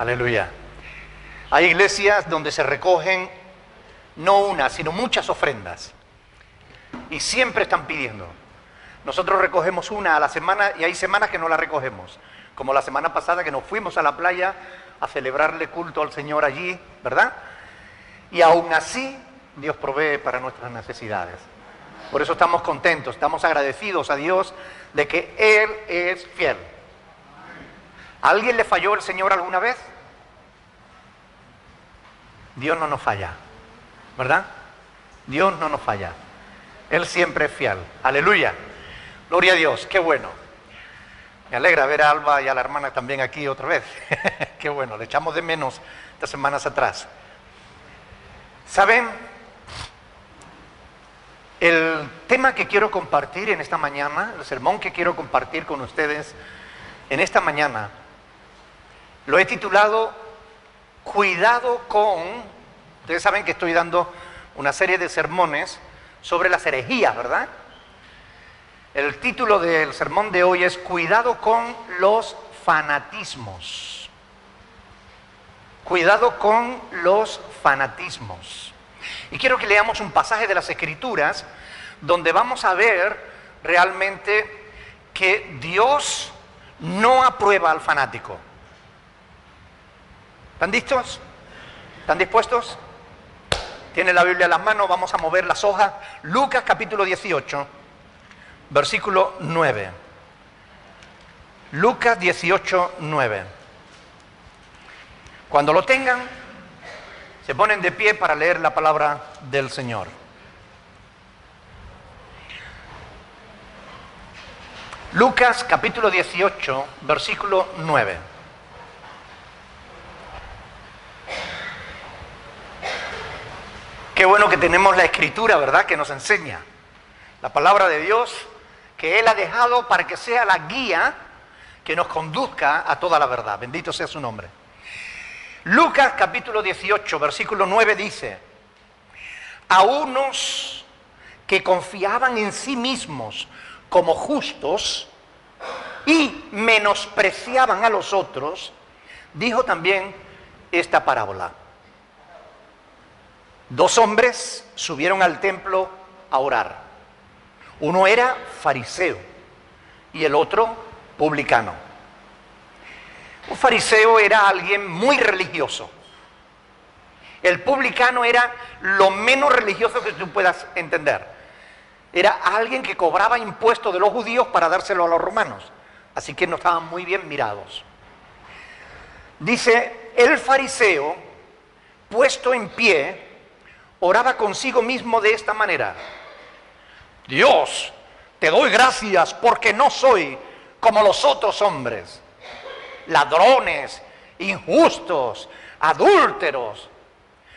Aleluya. Hay iglesias donde se recogen no una, sino muchas ofrendas. Y siempre están pidiendo. Nosotros recogemos una a la semana y hay semanas que no la recogemos. Como la semana pasada que nos fuimos a la playa a celebrarle culto al Señor allí, ¿verdad? Y aún así Dios provee para nuestras necesidades. Por eso estamos contentos, estamos agradecidos a Dios de que Él es fiel. ¿A alguien le falló el Señor alguna vez? Dios no nos falla, ¿verdad? Dios no nos falla. Él siempre es fiel. Aleluya. Gloria a Dios, qué bueno. Me alegra ver a Alba y a la hermana también aquí otra vez. Qué bueno, le echamos de menos estas semanas atrás. ¿Saben? El tema que quiero compartir en esta mañana, el sermón que quiero compartir con ustedes en esta mañana, lo he titulado Cuidado con... Ustedes saben que estoy dando una serie de sermones sobre las herejías, ¿verdad? El título del sermón de hoy es Cuidado con los fanatismos. Cuidado con los fanatismos. Y quiero que leamos un pasaje de las Escrituras donde vamos a ver realmente que Dios no aprueba al fanático. ¿Están listos? ¿Están dispuestos? ¿Tienen la Biblia en las manos? Vamos a mover las hojas. Lucas capítulo 18, versículo 9. Lucas 18, 9. Cuando lo tengan, se ponen de pie para leer la palabra del Señor. Lucas capítulo 18, versículo 9. Qué bueno que tenemos la Escritura, ¿verdad?, que nos enseña. La palabra de Dios que Él ha dejado para que sea la guía que nos conduzca a toda la verdad. Bendito sea su nombre. Lucas capítulo 18, versículo 9 dice: a unos que confiaban en sí mismos como justos y menospreciaban a los otros, dijo también esta parábola. Dos hombres subieron al templo a orar. Uno era fariseo y el otro publicano. Un fariseo era alguien muy religioso. El publicano era lo menos religioso que tú puedas entender. Era alguien que cobraba impuestos de los judíos para dárselo a los romanos. Así que no estaban muy bien mirados. Dice, el fariseo, puesto en pie, oraba consigo mismo de esta manera: Dios, te doy gracias porque no soy como los otros hombres, ladrones, injustos, adúlteros,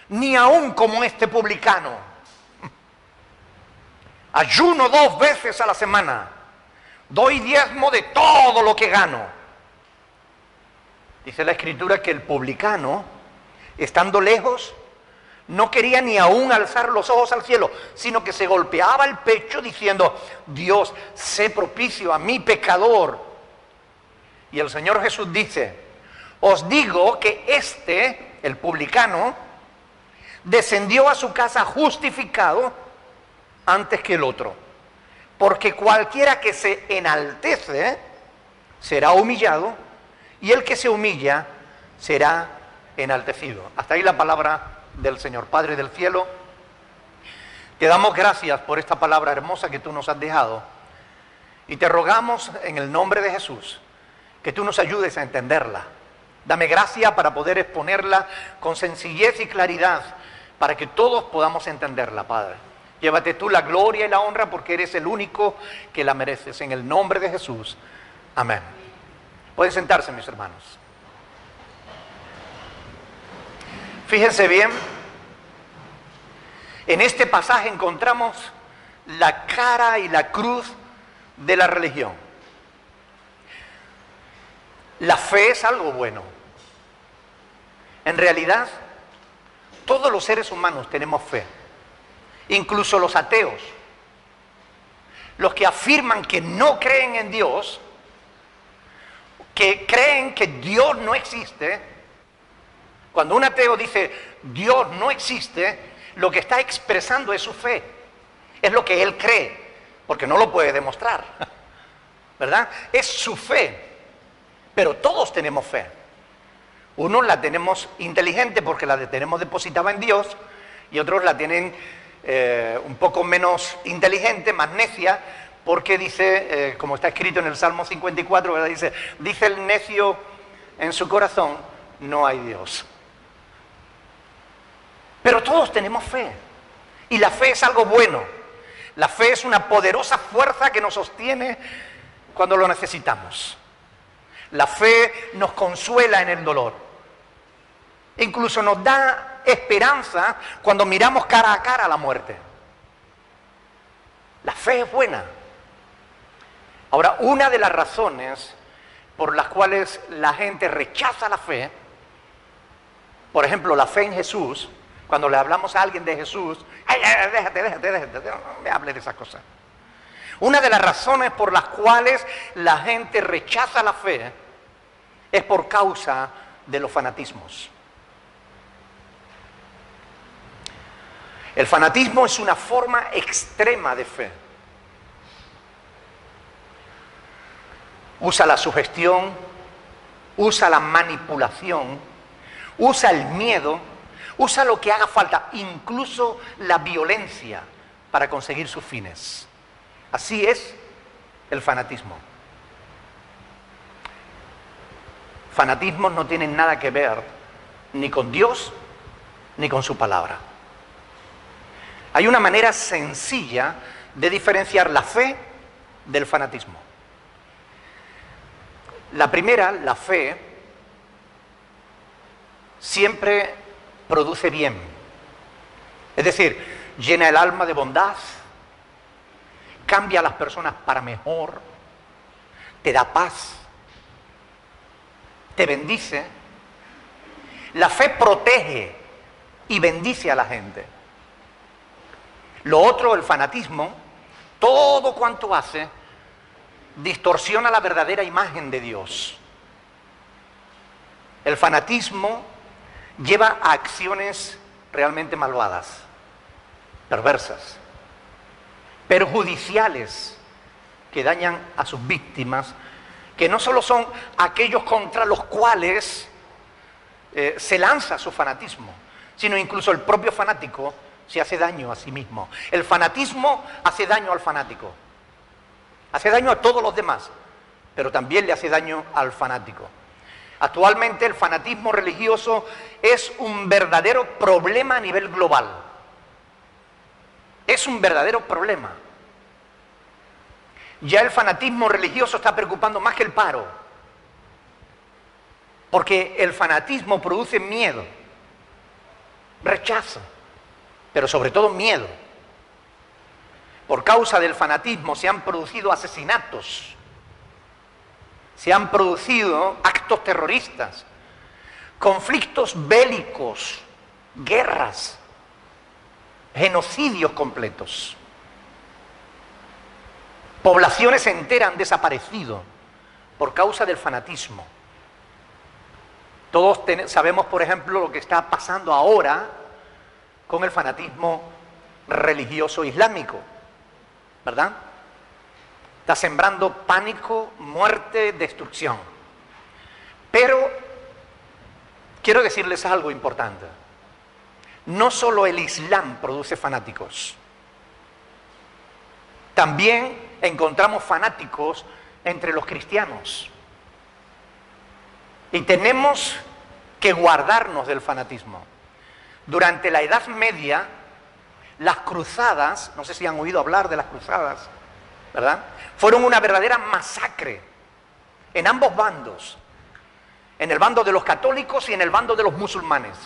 ni aun como este publicano. Ayuno 2 veces a la semana, doy diezmo de todo lo que gano. Dice la Escritura que el publicano, estando lejos, no quería ni aún alzar los ojos al cielo, sino que se golpeaba el pecho diciendo: Dios, sé propicio a mi pecador. Y el Señor Jesús dice: os digo que el publicano, descendió a su casa justificado antes que el otro. Porque cualquiera que se enaltece será humillado, y el que se humilla será enaltecido. Hasta ahí la palabra del Señor. Padre del cielo, te damos gracias por esta palabra hermosa que tú nos has dejado, y te rogamos en el nombre de Jesús que tú nos ayudes a entenderla. Dame gracia para poder exponerla con sencillez y claridad, para que todos podamos entenderla, Padre. Llévate tú la gloria y la honra, porque eres el único que la mereces. En el nombre de Jesús. Amén. Pueden sentarse, mis hermanos. Fíjense bien, en este pasaje encontramos la cara y la cruz de la religión. La fe es algo bueno. En realidad, todos los seres humanos tenemos fe, incluso los ateos. Los que afirman que no creen en Dios, que creen que Dios no existe, Cuando un ateo dice Dios no existe, lo que está expresando es su fe. Es lo que él cree, porque no lo puede demostrar, ¿verdad? Es su fe. Pero todos tenemos fe. Unos la tenemos inteligente porque la tenemos depositada en Dios, y otros la tienen un poco menos inteligente, más necia, porque dice, como está escrito en el Salmo 54, ¿verdad? Dice el necio en su corazón, no hay Dios. Pero todos tenemos fe, y la fe es algo bueno. La fe es una poderosa fuerza que nos sostiene cuando lo necesitamos. La fe nos consuela en el dolor. Incluso nos da esperanza cuando miramos cara a cara la muerte. La fe es buena. Ahora, una de las razones por las cuales la gente rechaza la fe, por ejemplo, la fe en Jesús, cuando le hablamos a alguien de Jesús, ¡ay, déjate, no me hable de esas cosas! Una de las razones por las cuales la gente rechaza la fe es por causa de los fanatismos. El fanatismo es una forma extrema de fe. Usa la sugestión, usa la manipulación, usa el miedo, usa lo que haga falta, incluso la violencia, para conseguir sus fines. Así es el fanatismo. Fanatismos no tienen nada que ver ni con Dios ni con su palabra. Hay una manera sencilla de diferenciar la fe del fanatismo. La primera, la fe, siempre produce bien. Es decir, llena el alma de bondad, cambia a las personas para mejor, te da paz, te bendice. La fe protege y bendice a la gente. Lo otro, el fanatismo, todo cuanto hace, distorsiona la verdadera imagen de Dios. El fanatismo lleva a acciones realmente malvadas, perversas, perjudiciales, que dañan a sus víctimas, que no solo son aquellos contra los cuales se lanza su fanatismo, sino incluso el propio fanático se hace daño a sí mismo. El fanatismo hace daño al fanático, hace daño a todos los demás, pero también le hace daño al fanático. Actualmente el fanatismo religioso es un verdadero problema a nivel global. Es un verdadero problema. Ya el fanatismo religioso está preocupando más que el paro, porque el fanatismo produce miedo, rechazo, pero sobre todo miedo. Por causa del fanatismo se han producido asesinatos, se han producido actos terroristas, conflictos bélicos, guerras, genocidios completos. Poblaciones enteras han desaparecido por causa del fanatismo. Todos sabemos, por ejemplo, lo que está pasando ahora con el fanatismo religioso islámico, ¿verdad? Está sembrando pánico, muerte, destrucción. Pero quiero decirles algo importante. No solo el Islam produce fanáticos. También encontramos fanáticos entre los cristianos. Y tenemos que guardarnos del fanatismo. Durante la Edad Media, las cruzadas, no sé si han oído hablar de las cruzadas, ¿verdad? Fueron una verdadera masacre en ambos bandos, en el bando de los católicos y en el bando de los musulmanes.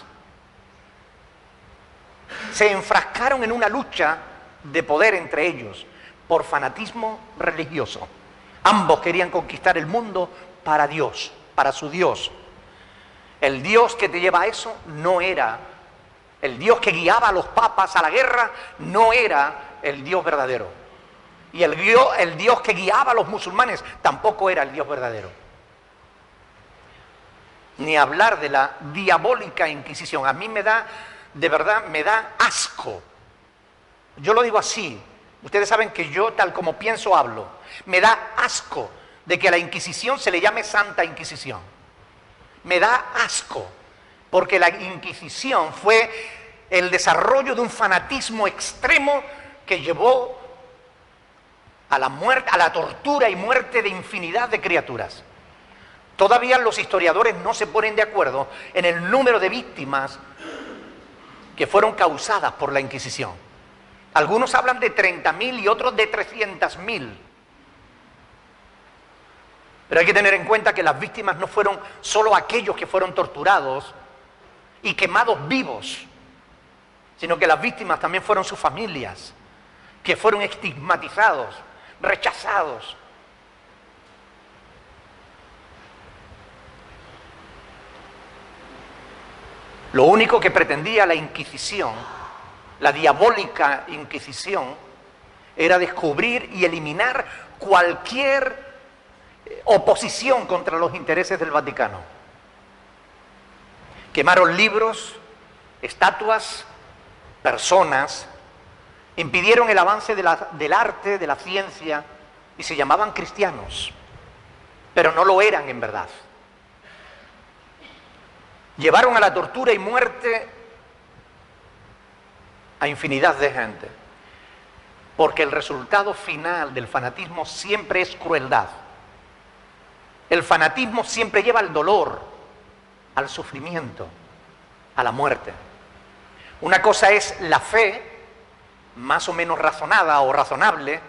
Se enfrascaron en una lucha de poder entre ellos por fanatismo religioso. Ambos querían conquistar el mundo para Dios, para su Dios. El Dios que te lleva a eso no era el Dios que guiaba a los papas a la guerra, no era el Dios verdadero. Y el Dios que guiaba a los musulmanes tampoco era el Dios verdadero. ni hablar de la diabólica Inquisición. A mí me da, de verdad, me da asco. Yo lo digo así. Ustedes saben que yo, tal como pienso, hablo. Me da asco de que a la Inquisición se le llame Santa Inquisición. Me da asco, porque la Inquisición fue el desarrollo de un fanatismo extremo que llevó a la muerte, a la tortura y muerte de infinidad de criaturas. Todavía los historiadores no se ponen de acuerdo en el número de víctimas que fueron causadas por la Inquisición. Algunos hablan de 30.000 y otros de 300.000. Pero hay que tener en cuenta que las víctimas no fueron solo aquellos que fueron torturados y quemados vivos, sino que las víctimas también fueron sus familias, que fueron estigmatizados, rechazados. Lo único que pretendía la Inquisición, la diabólica Inquisición, era descubrir y eliminar cualquier oposición contra los intereses del Vaticano. Quemaron libros, estatuas, personas, impidieron el avance del arte, de la ciencia, y se llamaban cristianos, pero no lo eran en verdad. Llevaron a la tortura y muerte a infinidad de gente, porque el resultado final del fanatismo siempre es crueldad. El fanatismo siempre lleva al dolor, al sufrimiento, a la muerte. Una cosa es la fe, más o menos razonada o razonable,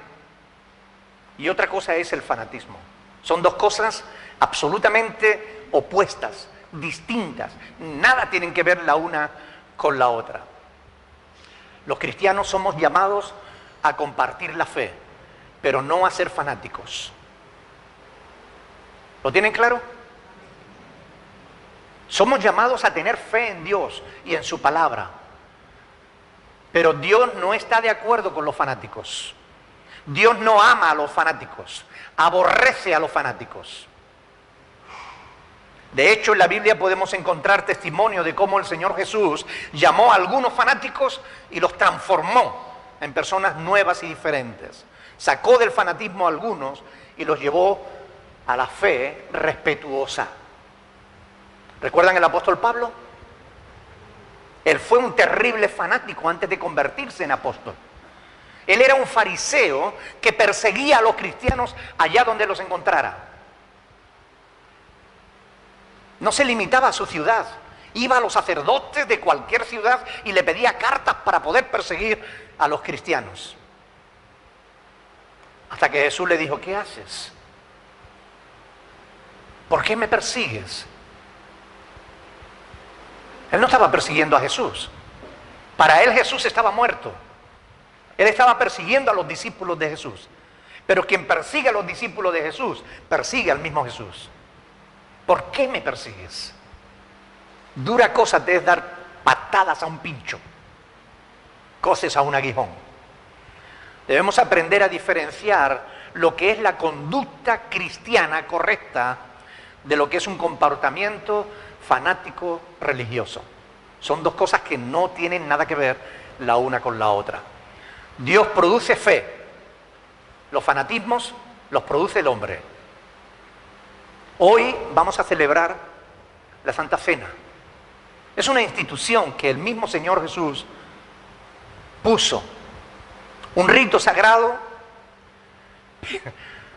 y otra cosa es el fanatismo. Son dos cosas absolutamente opuestas, distintas. Nada tienen que ver la una con la otra. Los cristianos somos llamados a compartir la fe, pero no a ser fanáticos. ¿Lo tienen claro? Somos llamados a tener fe en Dios y en su palabra. Pero Dios no está de acuerdo con los fanáticos. Dios no ama a los fanáticos, aborrece a los fanáticos. De hecho, en la Biblia podemos encontrar testimonio de cómo el Señor Jesús llamó a algunos fanáticos y los transformó en personas nuevas y diferentes. Sacó del fanatismo a algunos y los llevó a la fe respetuosa. ¿Recuerdan el apóstol Pablo? Él fue un terrible fanático antes de convertirse en apóstol. Él era un fariseo que perseguía a los cristianos allá donde los encontrara. No se limitaba a su ciudad. Iba a los sacerdotes de cualquier ciudad y le pedía cartas para poder perseguir a los cristianos. Hasta que Jesús le dijo: ¿qué haces? ¿Por qué me persigues? Él no estaba persiguiendo a Jesús. Para él Jesús estaba muerto. Él estaba persiguiendo a los discípulos de Jesús. Pero quien persigue a los discípulos de Jesús, persigue al mismo Jesús. ¿Por qué me persigues? Dura cosa te es dar patadas a un pincho, coces a un aguijón. Debemos aprender a diferenciar lo que es la conducta cristiana correcta de lo que es un comportamiento fanático religioso. Son dos cosas que no tienen nada que ver la una con la otra. Dios produce fe. Los fanatismos los produce el hombre. Hoy vamos a celebrar la Santa Cena. Es una institución que el mismo Señor Jesús puso. Un rito sagrado,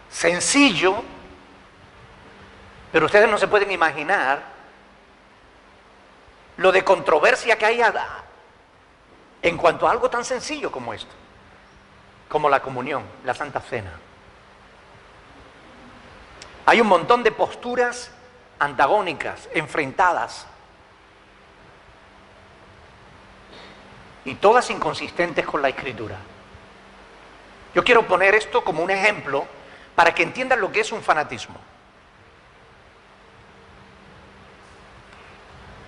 sencillo, pero ustedes no se pueden imaginar lo de controversia que hay en cuanto a algo tan sencillo como esto, como la comunión, la Santa Cena. Hay un montón de posturas antagónicas, enfrentadas, y todas inconsistentes con la Escritura. Yo quiero poner esto como un ejemplo para que entiendan lo que es un fanatismo.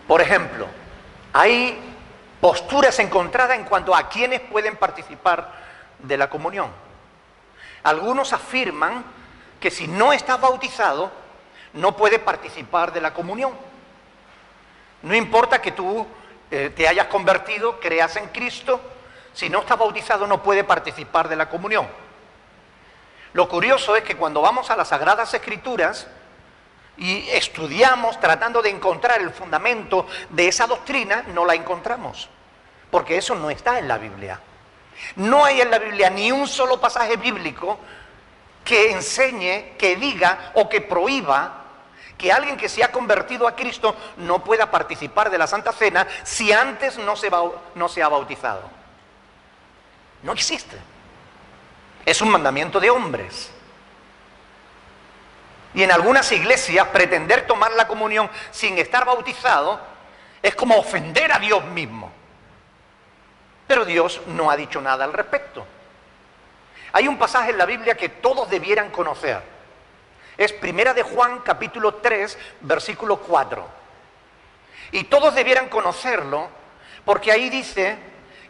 Por ejemplo, hay posturas encontradas en cuanto a quienes pueden participar de la comunión. Algunos afirman que si no estás bautizado, no puedes participar de la comunión. No importa que tú te hayas convertido, creas en Cristo, si no estás bautizado no puede participar de la comunión. Lo curioso es que cuando vamos a las Sagradas Escrituras y estudiamos tratando de encontrar el fundamento de esa doctrina, no la encontramos, porque eso no está en la Biblia. No hay en la Biblia ni un solo pasaje bíblico que enseñe, que diga o que prohíba que alguien que se ha convertido a Cristo no pueda participar de la Santa Cena si antes no se ha bautizado. No existe. Es un mandamiento de hombres. Y en algunas iglesias pretender tomar la comunión sin estar bautizado es como ofender a Dios mismo. Pero Dios no ha dicho nada al respecto. Hay un pasaje en la Biblia que todos debieran conocer. Es Primera de Juan, capítulo 3, versículo 4. Y todos debieran conocerlo porque ahí dice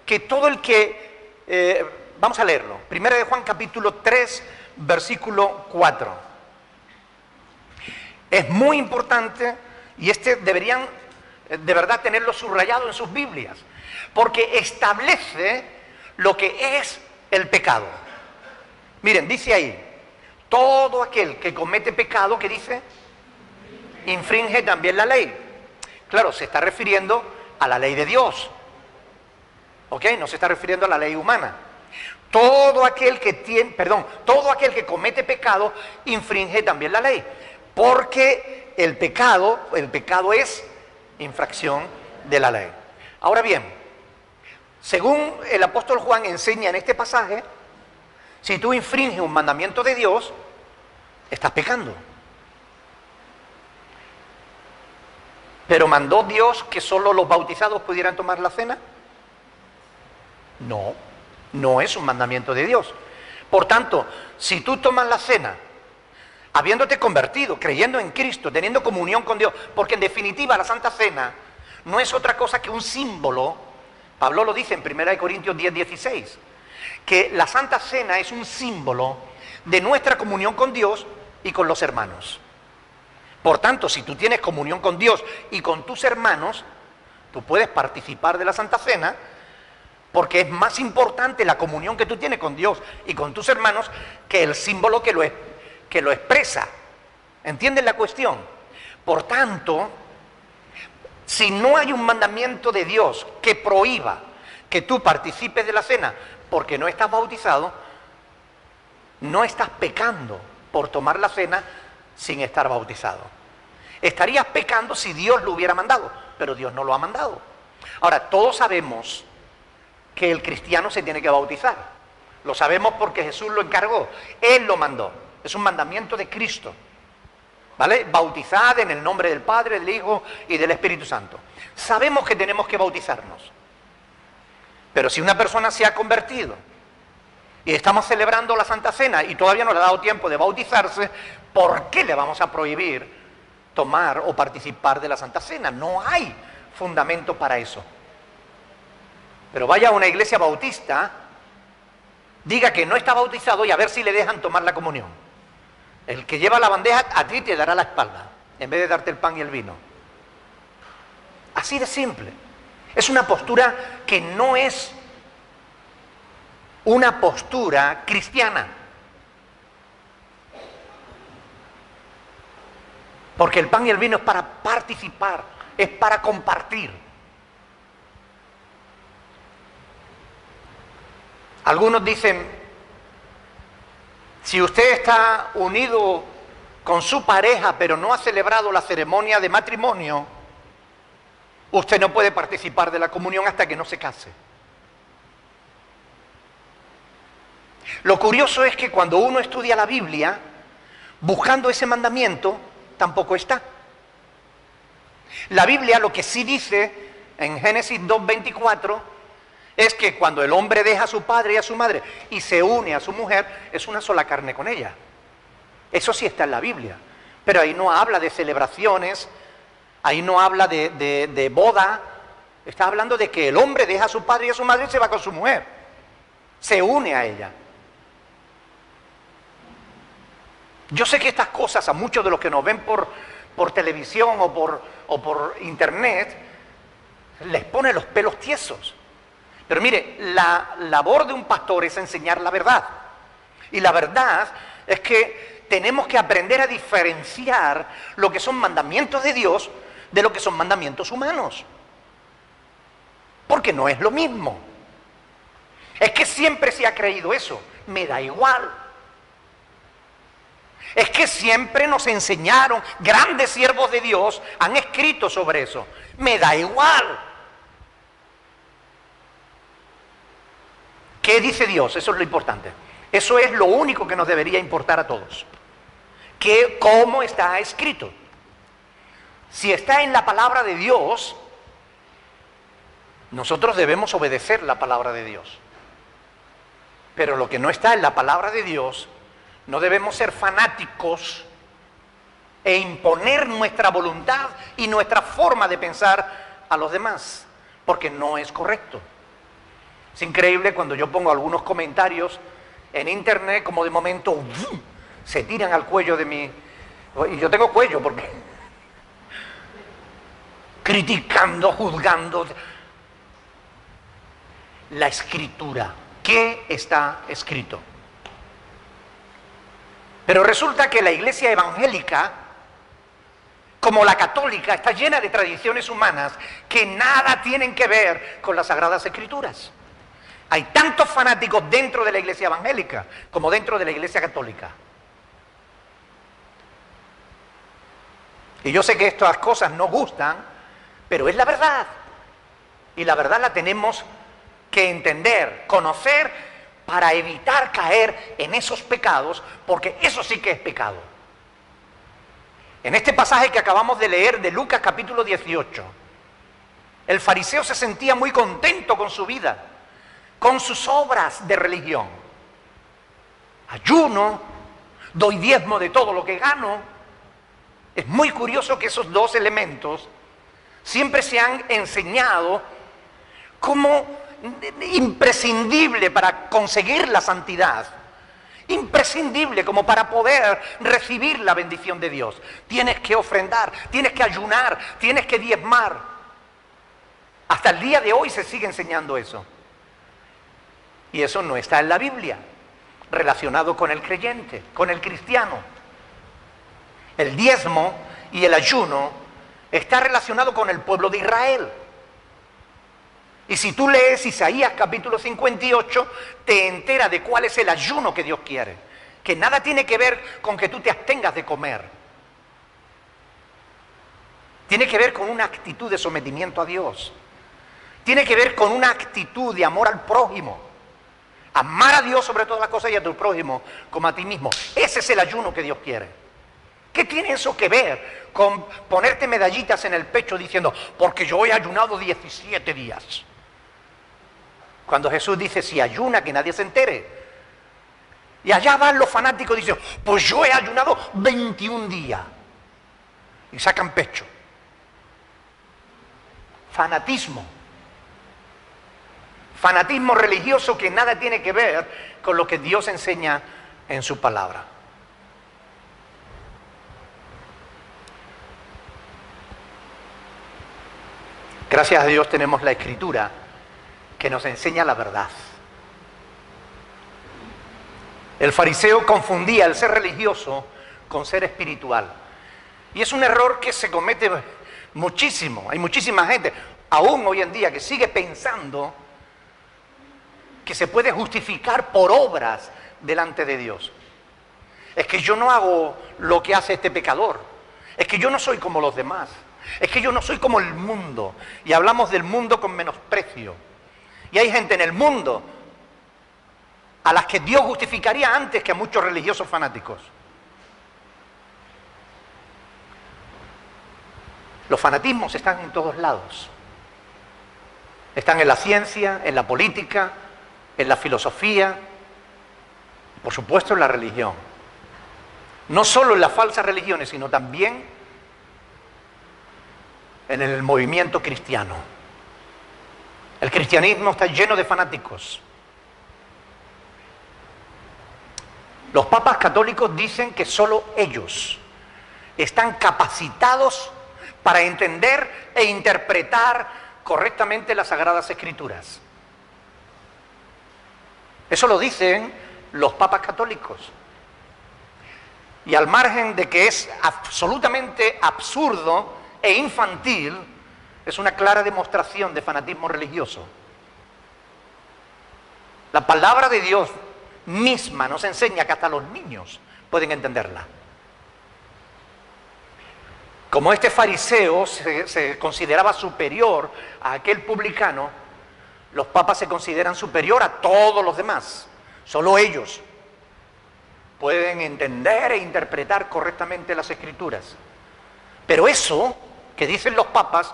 que todo el que... vamos a leerlo. Primera de Juan, capítulo 3, versículo 4. Es muy importante y deberían de verdad tenerlo subrayado en sus Biblias, porque establece lo que es el pecado. Miren, dice ahí, todo aquel que comete pecado, ¿qué dice? Infringe también la ley. Claro, se está refiriendo a la ley de Dios. ¿Ok? No se está refiriendo a la ley humana. Todo aquel que comete pecado, infringe también la ley. Porque el pecado es infracción de la ley. Ahora bien, según el apóstol Juan enseña en este pasaje, si tú infringes un mandamiento de Dios, estás pecando. ¿Pero mandó Dios que solo los bautizados pudieran tomar la cena? No, no es un mandamiento de Dios. Por tanto, si tú tomas la cena, habiéndote convertido, creyendo en Cristo, teniendo comunión con Dios, porque en definitiva la Santa Cena no es otra cosa que un símbolo. Pablo lo dice en 1 Corintios 10, 16, que la Santa Cena es un símbolo de nuestra comunión con Dios y con los hermanos. Por tanto, si tú tienes comunión con Dios y con tus hermanos, tú puedes participar de la Santa Cena, porque es más importante la comunión que tú tienes con Dios y con tus hermanos que el símbolo que lo expresa. ¿Entienden la cuestión? Por tanto, si no hay un mandamiento de Dios que prohíba que tú participes de la cena porque no estás bautizado, no estás pecando por tomar la cena sin estar bautizado. Estarías pecando si Dios lo hubiera mandado, pero Dios no lo ha mandado. Ahora, todos sabemos que el cristiano se tiene que bautizar. Lo sabemos porque Jesús lo encargó. Él lo mandó. Es un mandamiento de Cristo. ¿Vale? Bautizad en el nombre del Padre, del Hijo y del Espíritu Santo. Sabemos que tenemos que bautizarnos. Pero si una persona se ha convertido y estamos celebrando la Santa Cena y todavía no le ha dado tiempo de bautizarse, ¿por qué le vamos a prohibir tomar o participar de la Santa Cena? No hay fundamento para eso. Pero vaya a una iglesia bautista, diga que no está bautizado y a ver si le dejan tomar la comunión. El que lleva la bandeja a ti te dará la espalda, en vez de darte el pan y el vino. Así de simple. Es una postura que no es una postura cristiana. Porque el pan y el vino es para participar, es para compartir. Algunos dicen, si usted está unido con su pareja pero no ha celebrado la ceremonia de matrimonio, usted no puede participar de la comunión hasta que no se case. Lo curioso es que cuando uno estudia la Biblia, buscando ese mandamiento, tampoco está. La Biblia lo que sí dice en Génesis 2:24 es que cuando el hombre deja a su padre y a su madre y se une a su mujer, es una sola carne con ella. Eso sí está en la Biblia. Pero ahí no habla de celebraciones, ahí no habla de boda. Está hablando de que el hombre deja a su padre y a su madre y se va con su mujer. Se une a ella. Yo sé que estas cosas a muchos de los que nos ven por televisión o o por internet, les pone los pelos tiesos. Pero mire, la labor de un pastor es enseñar la verdad. Y la verdad es que tenemos que aprender a diferenciar lo que son mandamientos de Dios de lo que son mandamientos humanos. Porque no es lo mismo. Es que siempre se ha creído eso. Me da igual. Es que siempre nos enseñaron, grandes siervos de Dios han escrito sobre eso. Me da igual. ¿Qué dice Dios? Eso es lo importante. Eso es lo único que nos debería importar a todos. ¿Cómo está escrito? Si está en la palabra de Dios, nosotros debemos obedecer la palabra de Dios. Pero lo que no está en la palabra de Dios, no debemos ser fanáticos e imponer nuestra voluntad y nuestra forma de pensar a los demás, porque no es correcto. Es increíble cuando yo pongo algunos comentarios en internet, como de momento ¡vum!, se tiran al cuello de mí. Y yo tengo cuello porque criticando, juzgando. La escritura, ¿qué está escrito? Pero resulta que la iglesia evangélica, como la católica, está llena de tradiciones humanas que nada tienen que ver con las Sagradas Escrituras. Hay tantos fanáticos dentro de la iglesia evangélica como dentro de la iglesia católica. Y yo sé que estas cosas no gustan, pero es la verdad. Y la verdad la tenemos que entender, conocer, para evitar caer en esos pecados, porque eso sí que es pecado. En este pasaje que acabamos de leer de Lucas capítulo 18, el fariseo se sentía muy contento con su vida, con sus obras de religión. Ayuno, doy diezmo de todo lo que gano. Es muy curioso que esos dos elementos siempre se han enseñado como imprescindible para conseguir la santidad, imprescindible como para poder recibir la bendición de Dios. Tienes que ofrendar, tienes que ayunar, tienes que diezmar. Hasta el día de hoy se sigue enseñando eso. Y eso no está en la Biblia, relacionado con el creyente, con el cristiano. El diezmo y el ayuno está relacionado con el pueblo de Israel. Y si tú lees Isaías capítulo 58, te enteras de cuál es el ayuno que Dios quiere. Que nada tiene que ver con que tú te abstengas de comer. Tiene que ver con una actitud de sometimiento a Dios. Tiene que ver con una actitud de amor al prójimo. Amar a Dios sobre todas las cosas y a tu prójimo como a ti mismo. Ese es el ayuno que Dios quiere. ¿Qué tiene eso que ver con ponerte medallitas en el pecho diciendo, porque yo he ayunado 17 días? Cuando Jesús dice, si ayuna, que nadie se entere. Y allá van los fanáticos diciendo, pues yo he ayunado 21 días. Y sacan pecho. Fanatismo. Fanatismo religioso que nada tiene que ver con lo que Dios enseña en su palabra. Gracias a Dios tenemos la Escritura que nos enseña la verdad. El fariseo confundía el ser religioso con ser espiritual. Y es un error que se comete muchísimo. Hay muchísima gente, aún hoy en día, que sigue pensando que se puede justificar por obras delante de Dios. Es que yo no hago lo que hace este pecador. Es que yo no soy como los demás. Es que yo no soy como el mundo. Y hablamos del mundo con menosprecio. Y hay gente en el mundo a las que Dios justificaría antes que a muchos religiosos fanáticos. Los fanatismos están en todos lados. Están en la ciencia, en la política, en la filosofía, por supuesto en la religión. No solo en las falsas religiones, sino también en el movimiento cristiano. El cristianismo está lleno de fanáticos. Los papas católicos dicen que solo ellos están capacitados para entender e interpretar correctamente las Sagradas Escrituras. Eso lo dicen los papas católicos. Y al margen de que es absolutamente absurdo e infantil, es una clara demostración de fanatismo religioso. La palabra de Dios misma nos enseña que hasta los niños pueden entenderla. Como este fariseo se consideraba superior a aquel publicano, los papas se consideran superior a todos los demás. Solo ellos pueden entender e interpretar correctamente las Escrituras. Pero eso que dicen los papas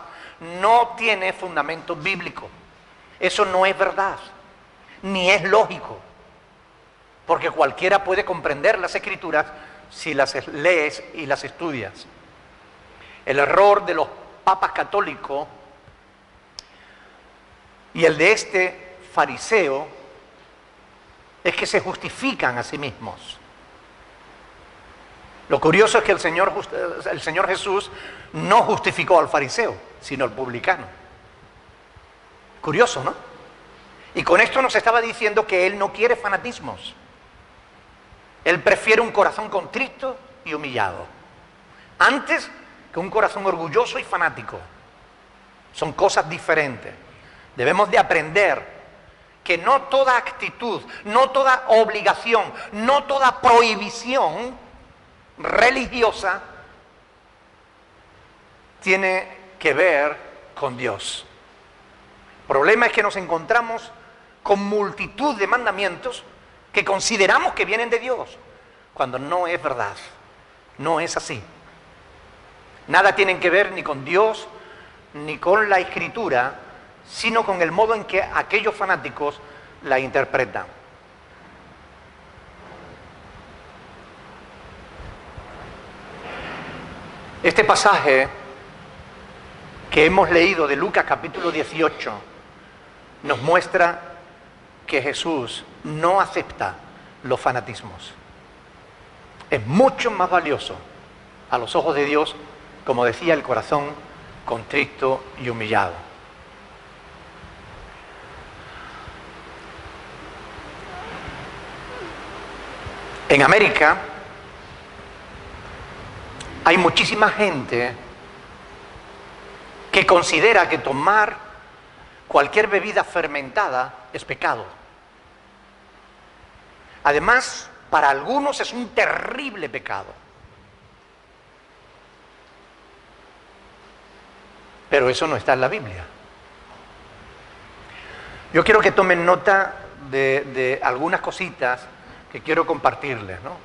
no tiene fundamento bíblico. Eso no es verdad, ni es lógico. Porque cualquiera puede comprender las Escrituras si las lees y las estudias. El error de los papas católicos y el de este fariseo es que se justifican a sí mismos. Lo curioso es que el Señor Jesús no justificó al fariseo, sino al publicano. Curioso, ¿no? Y con esto nos estaba diciendo que Él no quiere fanatismos. Él prefiere un corazón contrito y humillado, antes que un corazón orgulloso y fanático. Son cosas diferentes. Debemos de aprender que no toda actitud, no toda obligación, no toda prohibición religiosa tiene que ver con Dios. El problema es que nos encontramos con multitud de mandamientos que consideramos que vienen de Dios, cuando no es verdad, no es así. Nada tienen que ver ni con Dios, ni con la Escritura, sino con el modo en que aquellos fanáticos la interpretan. Este pasaje que hemos leído de Lucas capítulo 18 nos muestra que Jesús no acepta los fanatismos. Es mucho más valioso a los ojos de Dios, como decía, el corazón contrito y humillado. En América hay muchísima gente que considera que tomar cualquier bebida fermentada es pecado. Además, para algunos es un terrible pecado. Pero eso no está en la Biblia. Yo quiero que tomen nota de algunas cositas que quiero compartirles, ¿no?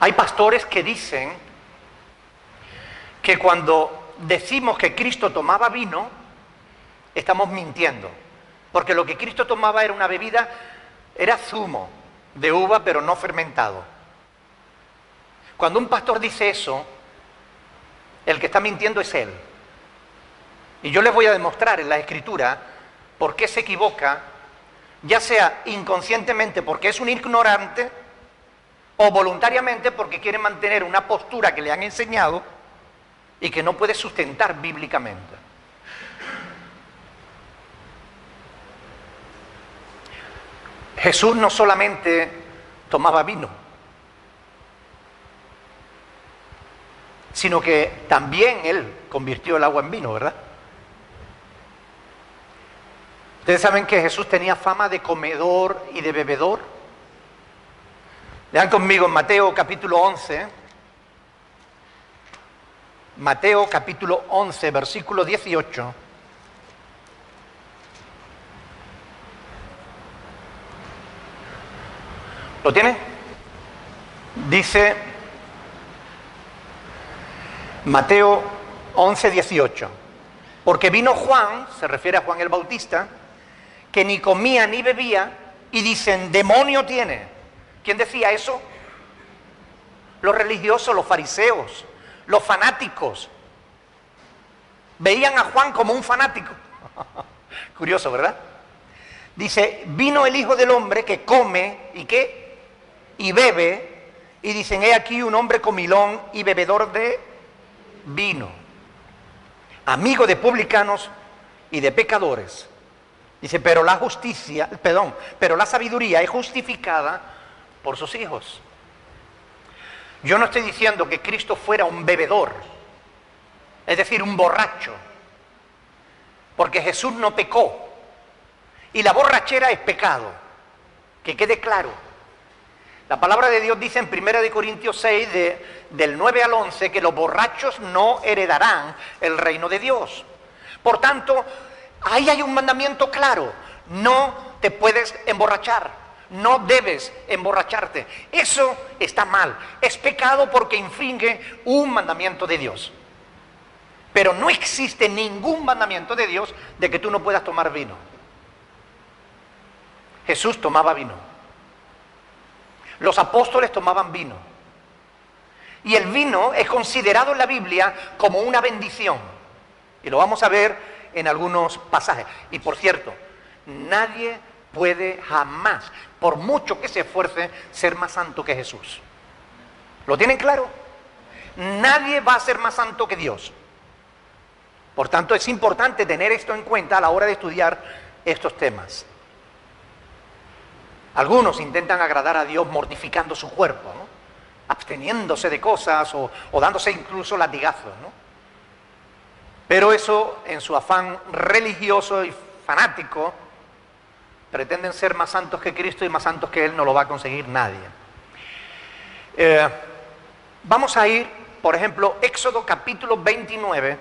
Hay pastores que dicen que cuando decimos que Cristo tomaba vino, estamos mintiendo. Porque lo que Cristo tomaba era una bebida, era zumo de uva, pero no fermentado. Cuando un pastor dice eso, el que está mintiendo es él. Y yo les voy a demostrar en la Escritura por qué se equivoca, ya sea inconscientemente porque es un ignorante, o voluntariamente porque quiere mantener una postura que le han enseñado y que no puede sustentar bíblicamente. Jesús no solamente tomaba vino, sino que también Él convirtió el agua en vino, ¿verdad? Ustedes saben que Jesús tenía fama de comedor y de bebedor. Lean conmigo en Mateo capítulo 11. Mateo capítulo 11, versículo 18. ¿Lo tiene? Dice Mateo 11, 18. Porque vino Juan, se refiere a Juan el Bautista, que ni comía ni bebía, y dicen, demonio tiene. ¿Quién decía eso? Los religiosos, los fariseos, los fanáticos. Veían a Juan como un fanático. Curioso, ¿verdad? Dice, vino el Hijo del Hombre que come, ¿y qué? Y bebe, y dicen, he aquí un hombre comilón y bebedor de vino, amigo de publicanos y de pecadores. Dice, pero la sabiduría es justificada por sus hijos. Yo no estoy diciendo que Cristo fuera un bebedor, es decir, un borracho, porque Jesús no pecó. Y la borrachera es pecado, que quede claro. La palabra de Dios dice en 1 Corintios 6, del 9 al 11, que los borrachos no heredarán el reino de Dios. Por tanto, ahí hay un mandamiento claro: no te puedes emborrachar, no debes emborracharte. Eso está mal, es pecado porque infringe un mandamiento de Dios. Pero no existe ningún mandamiento de Dios de que tú no puedas tomar vino. Jesús tomaba vino. Los apóstoles tomaban vino. Y el vino es considerado en la Biblia como una bendición. Y lo vamos a ver en algunos pasajes. Y por cierto, nadie puede jamás, por mucho que se esfuerce, ser más santo que Jesús. ¿Lo tienen claro? Nadie va a ser más santo que Dios. Por tanto, es importante tener esto en cuenta a la hora de estudiar estos temas. Algunos intentan agradar a Dios mortificando su cuerpo, ¿no? Absteniéndose de cosas o dándose incluso latigazos, ¿no? Pero eso, en su afán religioso y fanático, pretenden ser más santos que Cristo, y más santos que Él no lo va a conseguir nadie. Vamos a ir, por ejemplo, Éxodo capítulo 29.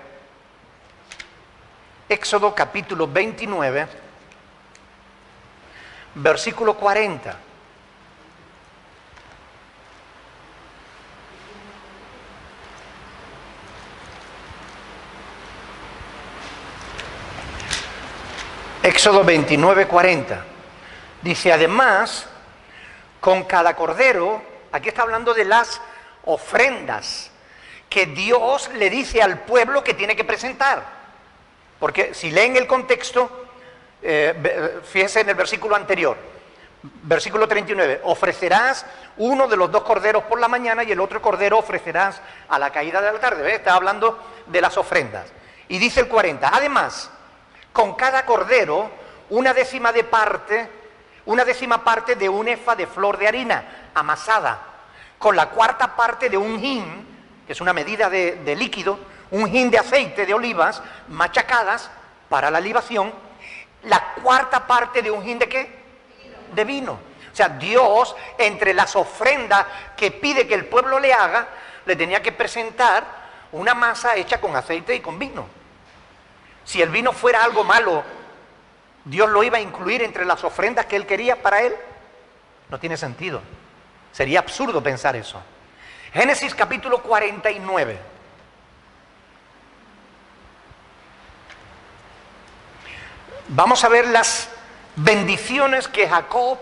Éxodo capítulo 29, versículo 40. Éxodo 29, 40. Dice, además, con cada cordero, aquí está hablando de las ofrendas que Dios le dice al pueblo que tiene que presentar. Porque si leen el contexto, fíjense en el versículo anterior, versículo 39, ofrecerás uno de los dos corderos por la mañana y el otro cordero ofrecerás a la caída de la tarde. ¿Ves? Está hablando de las ofrendas. Y dice el 40, además, con cada cordero una décima parte de un efa de flor de harina amasada, con la cuarta parte de un hin, que es una medida de líquido, un hin de aceite de olivas machacadas para la libación, la cuarta parte de un hin ¿de qué? De vino. O sea, Dios, entre las ofrendas que pide que el pueblo le haga, le tenía que presentar una masa hecha con aceite y con vino. Si el vino fuera algo malo, ¿Dios lo iba a incluir entre las ofrendas que Él quería para Él? No tiene sentido. Sería absurdo pensar eso. Génesis capítulo 49. Vamos a ver las bendiciones que Jacob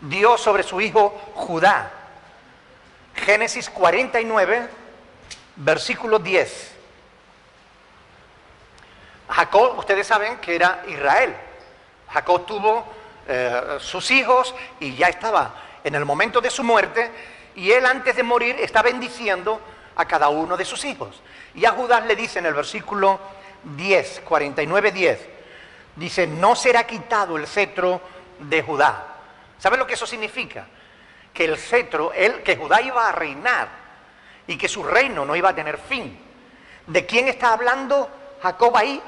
dio sobre su hijo Judá. Génesis 49, versículo 10. Jacob, ustedes saben que era Israel. Jacob tuvo sus hijos y ya estaba en el momento de su muerte, y él antes de morir está bendiciendo a cada uno de sus hijos. Y a Judá le dice en el versículo 10, 49, 10, dice, no será quitado el cetro de Judá. ¿Saben lo que eso significa? Que el cetro, que Judá iba a reinar y que su reino no iba a tener fin. ¿De quién está hablando Jacob ahí?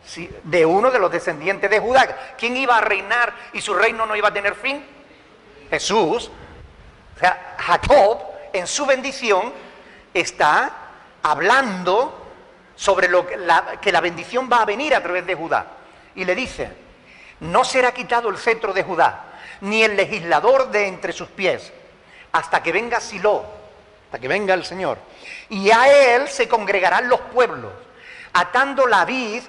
Sí, de uno de los descendientes de Judá. ¿Quién iba a reinar y su reino no iba a tener fin? Jesús. O sea, Jacob en su bendición está hablando sobre que la bendición va a venir a través de Judá. Y le dice, no será quitado el cetro de Judá, ni el legislador de entre sus pies, hasta que venga Silo, hasta que venga el Señor. Y a él se congregarán los pueblos, atando la vid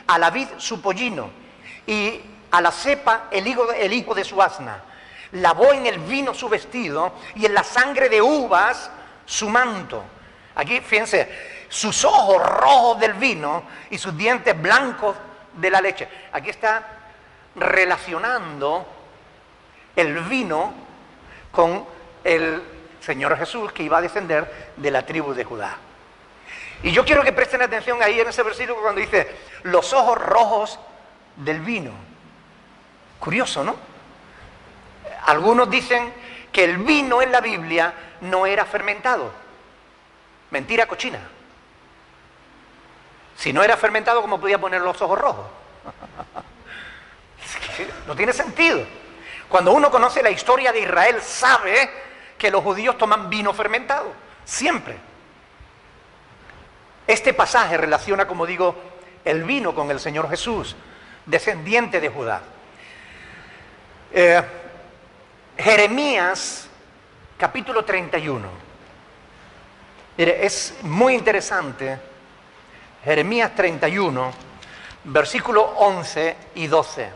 a la vid su pollino, y a la cepa el hijo de su asna. Lavó en el vino su vestido, y en la sangre de uvas su manto. Aquí, fíjense, sus ojos rojos del vino y sus dientes blancos de la leche. Aquí está relacionando el vino con Señor Jesús, que iba a descender de la tribu de Judá. Y yo quiero que presten atención ahí en ese versículo cuando dice, los ojos rojos del vino. Curioso, ¿no? Algunos dicen que el vino en la Biblia no era fermentado. Mentira cochina. Si no era fermentado, ¿cómo podía poner los ojos rojos? Es que no tiene sentido. Cuando uno conoce la historia de Israel, sabe que los judíos toman vino fermentado. Siempre. Este pasaje relaciona, como digo, el vino con el Señor Jesús, descendiente de Judá. Jeremías, capítulo 31. Mire, es muy interesante. Jeremías 31, versículos 11 y 12.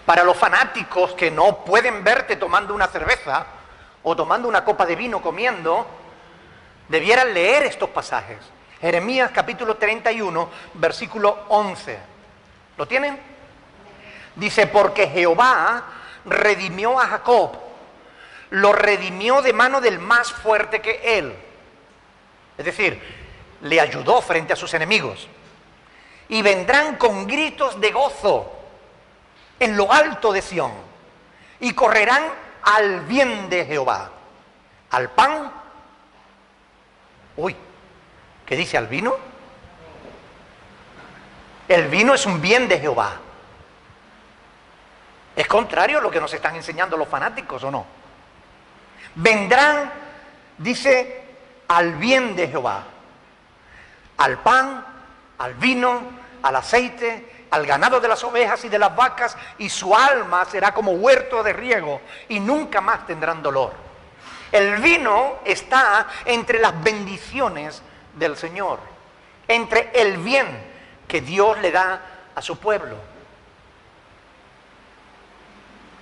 Para los fanáticos que no pueden verte tomando una cerveza o tomando una copa de vino comiendo, debieran leer estos pasajes. Jeremías capítulo 31, versículo 11. ¿Lo tienen? Dice, porque Jehová redimió a Jacob, lo redimió de mano del más fuerte que él. Es decir, le ayudó frente a sus enemigos. Y vendrán con gritos de gozo en lo alto de Sión, y correrán al bien de Jehová, al pan. Uy, ¿qué dice al vino? El vino es un bien de Jehová. ¿Es contrario a lo que nos están enseñando los fanáticos o no? Vendrán, dice, al bien de Jehová, al pan, al vino, al aceite, al ganado de las ovejas y de las vacas, y su alma será como huerto de riego, y nunca más tendrán dolor. El vino está entre las bendiciones del Señor, entre el bien que Dios le da a su pueblo.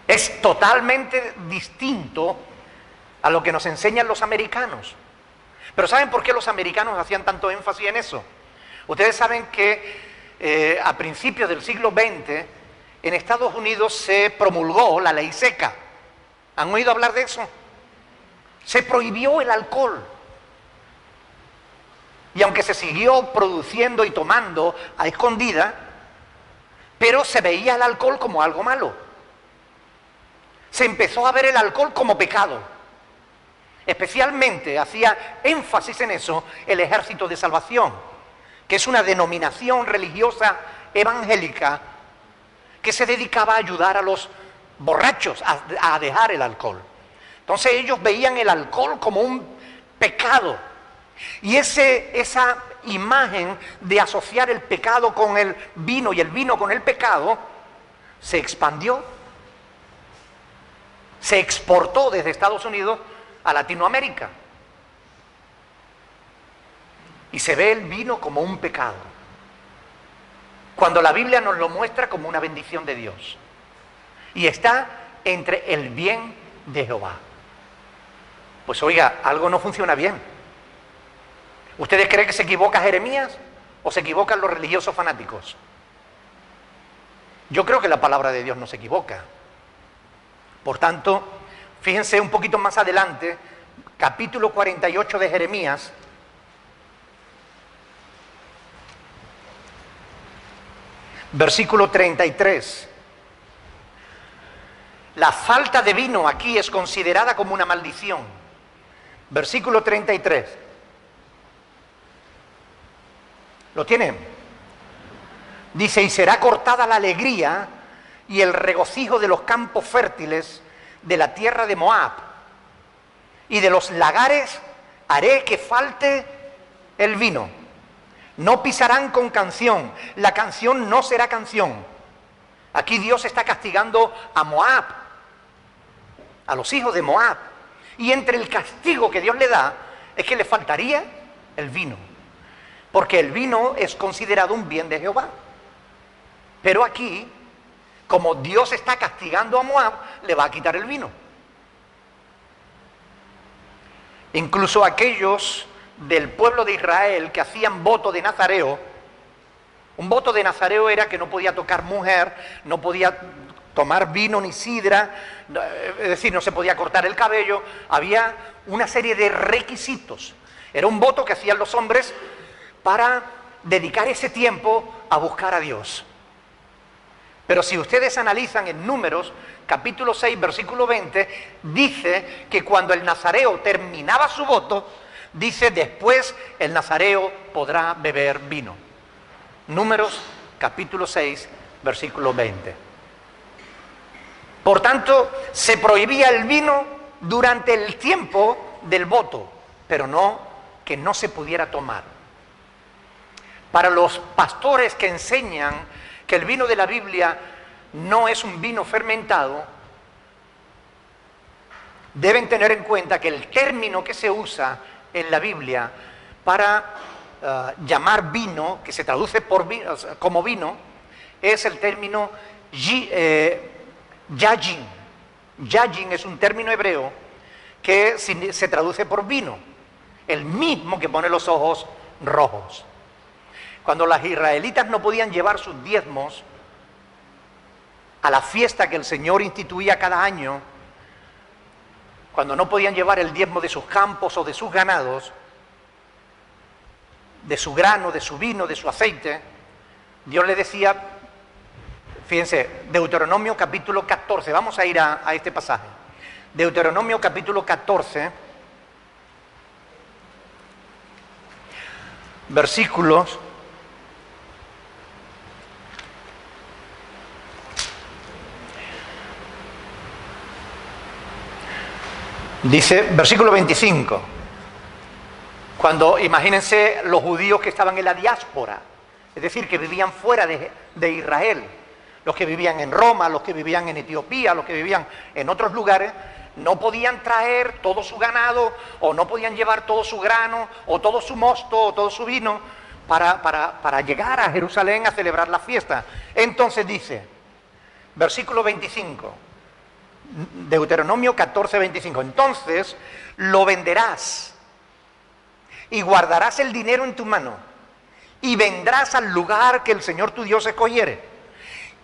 Es totalmente distinto a lo que nos enseñan los americanos. Pero ¿saben por qué los americanos hacían tanto énfasis en eso? Ustedes saben que a principios del siglo XX en Estados Unidos se promulgó la ley seca. ¿Han oído hablar de eso? Se prohibió el alcohol. Y aunque se siguió produciendo y tomando a escondida, pero se veía el alcohol como algo malo. Se empezó a ver el alcohol como pecado. Especialmente hacía énfasis en eso el Ejército de Salvación, que es una denominación religiosa evangélica que se dedicaba a ayudar a los borrachos a dejar el alcohol. Entonces ellos veían el alcohol como un pecado. Y esa imagen de asociar el pecado con el vino y el vino con el pecado se expandió, se exportó desde Estados Unidos a Latinoamérica. Y se ve el vino como un pecado, cuando la Biblia nos lo muestra como una bendición de Dios. Y está entre el bien de Jehová. Pues oiga, algo no funciona bien. ¿Ustedes creen que se equivoca Jeremías o se equivocan los religiosos fanáticos? Yo creo que la palabra de Dios no se equivoca. Por tanto, fíjense un poquito más adelante, capítulo 48 de Jeremías, versículo 33. La falta de vino aquí es considerada como una maldición. Versículo 33. ¿Lo tienen? Dice, y será cortada la alegría y el regocijo de los campos fértiles de la tierra de Moab, y de los lagares haré que falte el vino. No pisarán con canción, la canción no será canción. Aquí Dios está castigando a Moab, a los hijos de Moab, y entre el castigo que Dios le da es que le faltaría el vino, porque el vino es considerado un bien de Jehová. Pero aquí, como Dios está castigando a Moab, le va a quitar el vino. Incluso aquellos del pueblo de Israel que hacían voto de nazareo, un voto de nazareo era que no podía tocar mujer, no podía tomar vino ni sidra, es decir, no se podía cortar el cabello, había una serie de requisitos. Era un voto que hacían los hombres para dedicar ese tiempo a buscar a Dios. Pero si ustedes analizan en Números, capítulo 6, versículo 20, dice que cuando el nazareo terminaba su voto, dice, después el nazareo podrá beber vino. Números, capítulo 6, versículo 20. Por tanto, se prohibía el vino durante el tiempo del voto, pero no que no se pudiera tomar. Para los pastores que enseñan que el vino de la Biblia no es un vino fermentado, deben tener en cuenta que el término que se usa en la Biblia para llamar vino, que se traduce como vino, es el término yajin. Yajin es un término hebreo que se traduce por vino, el mismo que pone los ojos rojos. Cuando las israelitas no podían llevar sus diezmos a la fiesta que el Señor instituía cada año, cuando no podían llevar el diezmo de sus campos o de sus ganados, de su grano, de su vino, de su aceite, Dios le decía, fíjense, Deuteronomio capítulo 14, vamos a ir a este pasaje. Deuteronomio capítulo 14, versículos dice, versículo 25, cuando imagínense los judíos que estaban en la diáspora, es decir, que vivían fuera de Israel, los que vivían en Roma, los que vivían en Etiopía, los que vivían en otros lugares, no podían traer todo su ganado, o no podían llevar todo su grano, o todo su mosto, o todo su vino, para llegar a Jerusalén a celebrar la fiesta. Entonces dice, versículo 25, Deuteronomio 14, 25, entonces lo venderás y guardarás el dinero en tu mano y vendrás al lugar que el Señor tu Dios escogiere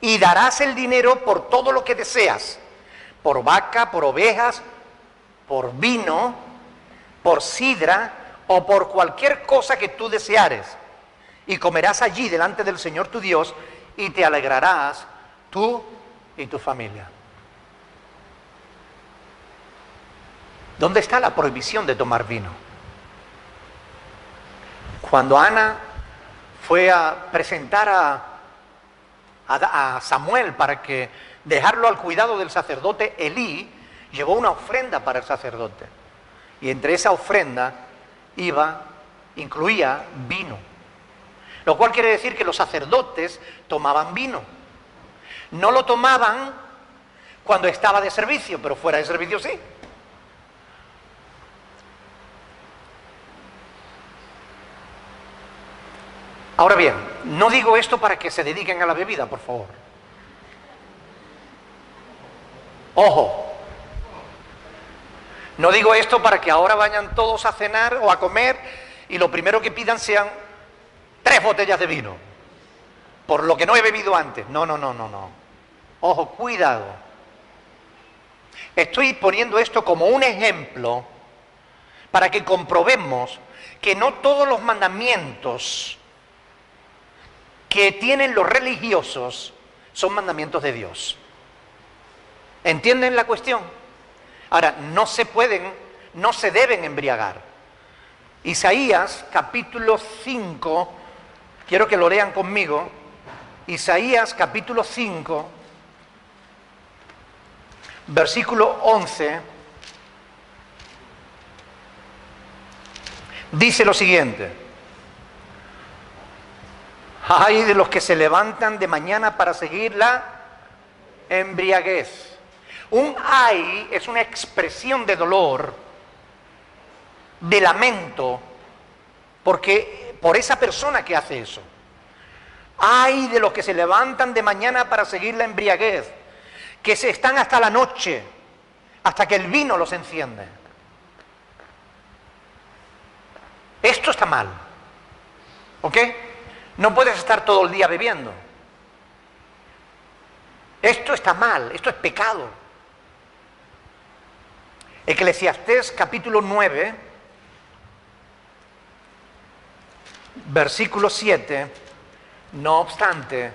y darás el dinero por todo lo que deseas, por vaca, por ovejas, por vino, por sidra o por cualquier cosa que tú deseares, y comerás allí delante del Señor tu Dios y te alegrarás tú y tu familia. ¿Dónde está la prohibición de tomar vino? Cuando Ana fue a presentar a Samuel para que dejarlo al cuidado del sacerdote Elí, llevó una ofrenda para el sacerdote. Y entre esa ofrenda incluía vino. Lo cual quiere decir que los sacerdotes tomaban vino. No lo tomaban cuando estaba de servicio, pero fuera de servicio sí. Ahora bien, no digo esto para que se dediquen a la bebida, por favor. Ojo, no digo esto para que ahora vayan todos a cenar o a comer y lo primero que pidan sean 3 botellas de vino, por lo que no he bebido antes. No. Ojo, cuidado. Estoy poniendo esto como un ejemplo para que comprobemos que no todos los mandamientos que tienen los religiosos son mandamientos de Dios. ¿Entienden la cuestión? Ahora, no se deben embriagar. Isaías capítulo 5, quiero que lo lean conmigo. Isaías capítulo 5, versículo 11, dice lo siguiente: ay de los que se levantan de mañana para seguir la embriaguez. Un ay es una expresión de dolor, de lamento, por esa persona que hace eso. Ay de los que se levantan de mañana para seguir la embriaguez, que se están hasta la noche, hasta que el vino los enciende. Esto está mal, ¿ok? No puedes estar todo el día bebiendo. Esto está mal, esto es pecado. Eclesiastés capítulo 9, versículo 7, no obstante,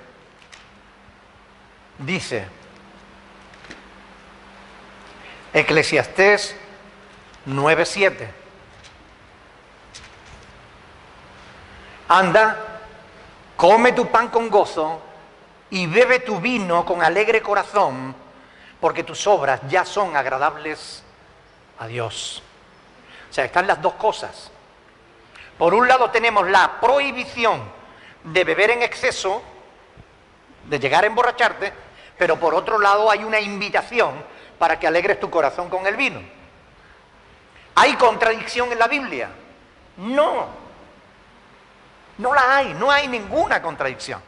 dice, Eclesiastés 9:7, anda, come tu pan con gozo y bebe tu vino con alegre corazón, porque tus obras ya son agradables a Dios. O sea, están las dos cosas. Por un lado tenemos la prohibición de beber en exceso, de llegar a emborracharte, pero por otro lado hay una invitación para que alegres tu corazón con el vino. ¿Hay contradicción en la Biblia? No. No la hay, no hay ninguna contradicción.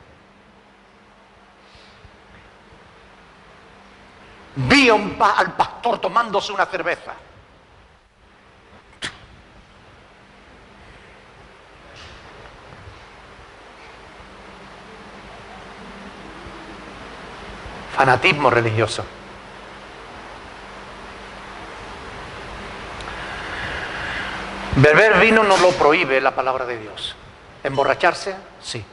Vi al pastor tomándose una cerveza. Fanatismo religioso. Beber vino no lo prohíbe la palabra de Dios. Emborracharse, sí.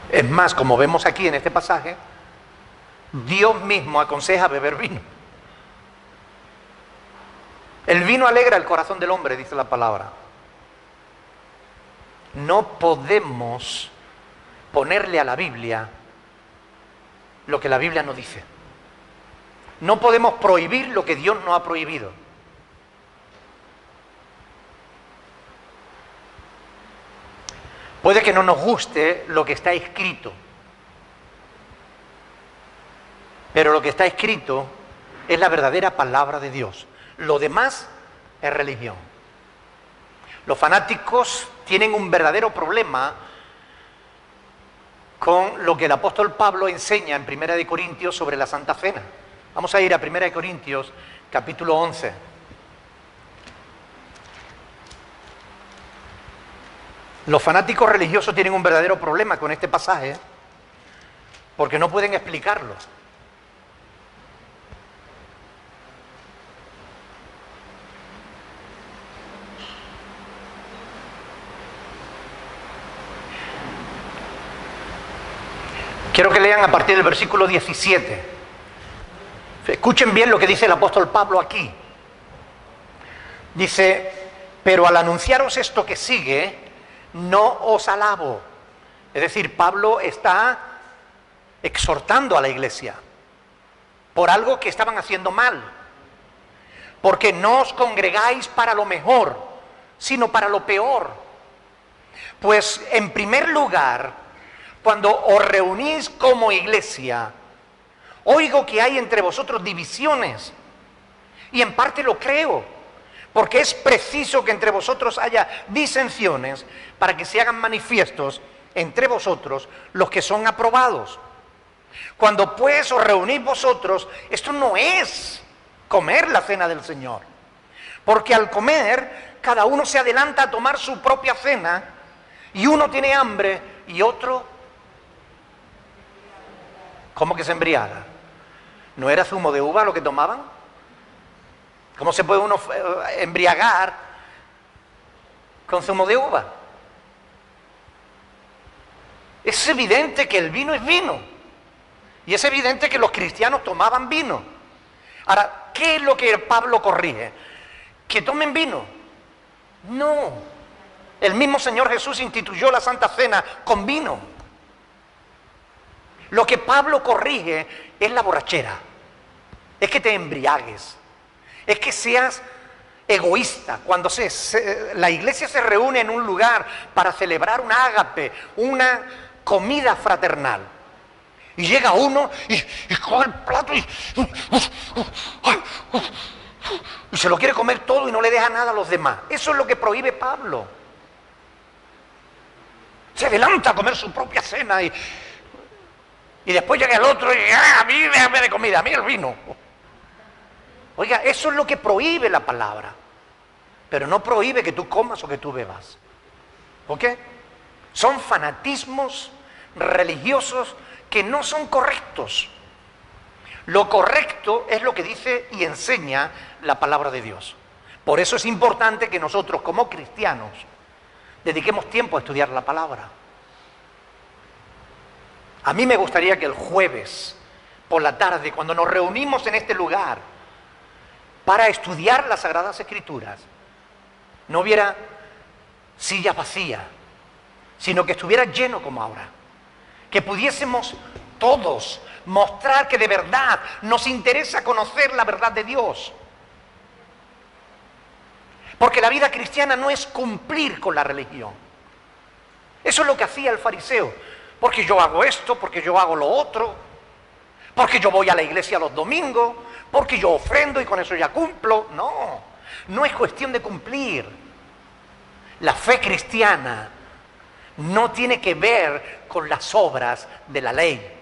Es más, como vemos aquí en este pasaje, Dios mismo aconseja beber vino. El vino alegra el corazón del hombre, dice la palabra. No podemos ponerle a la Biblia lo que la Biblia no dice. No podemos prohibir lo que Dios no ha prohibido. Puede que no nos guste lo que está escrito, pero lo que está escrito es la verdadera palabra de Dios. Lo demás es religión. Los fanáticos tienen un verdadero problema con lo que el apóstol Pablo enseña en 1 Corintios sobre la Santa Cena. Vamos a ir a 1 Corintios, capítulo 11. Los fanáticos religiosos tienen un verdadero problema con este pasaje porque no pueden explicarlo. Quiero que lean a partir del versículo 17. Escuchen bien lo que dice el apóstol Pablo aquí. Dice, pero al anunciaros esto que sigue, no os alabo. Es decir, Pablo está exhortando a la iglesia por algo que estaban haciendo mal. Porque no os congregáis para lo mejor, sino para lo peor. Pues en primer lugar, cuando os reunís como iglesia, oigo que hay entre vosotros divisiones, y en parte lo creo, porque es preciso que entre vosotros haya disensiones para que se hagan manifiestos entre vosotros los que son aprobados. Cuando pues os reunís vosotros, esto no es comer la cena del Señor, porque al comer cada uno se adelanta a tomar su propia cena, y uno tiene hambre y otro, ¿cómo que se embriaga? ¿No era zumo de uva lo que tomaban? ¿Cómo se puede uno embriagar con zumo de uva? Es evidente que el vino es vino. Y es evidente que los cristianos tomaban vino. Ahora, ¿qué es lo que Pablo corrige? ¿Que tomen vino? No. El mismo Señor Jesús instituyó la Santa Cena con vino. Lo que Pablo corrige es la borrachera. Es que te embriagues. Es que seas egoísta. Cuando la iglesia se reúne en un lugar para celebrar un ágape, una comida fraternal, y llega uno y coge el plato y se lo quiere comer todo y no le deja nada a los demás. Eso es lo que prohíbe Pablo. Se adelanta a comer su propia cena y después llega el otro y a mí déjame de comida, a mí el vino. Oiga, eso es lo que prohíbe la palabra, pero no prohíbe que tú comas o que tú bebas. ¿Por qué? Son fanatismos religiosos que no son correctos. Lo correcto es lo que dice y enseña la palabra de Dios. Por eso es importante que nosotros como cristianos dediquemos tiempo a estudiar la palabra. A mí me gustaría que el jueves por la tarde, cuando nos reunimos en este lugar para estudiar las Sagradas Escrituras, no hubiera sillas vacías, sino que estuviera lleno como ahora. Que pudiésemos todos mostrar que de verdad nos interesa conocer la verdad de Dios. Porque la vida cristiana no es cumplir con la religión. Eso es lo que hacía el fariseo. Porque yo hago esto, porque yo hago lo otro, porque yo voy a la iglesia los domingos, porque yo ofrendo y con eso ya cumplo. No, no es cuestión de cumplir. La fe cristiana no tiene que ver con las obras de la ley.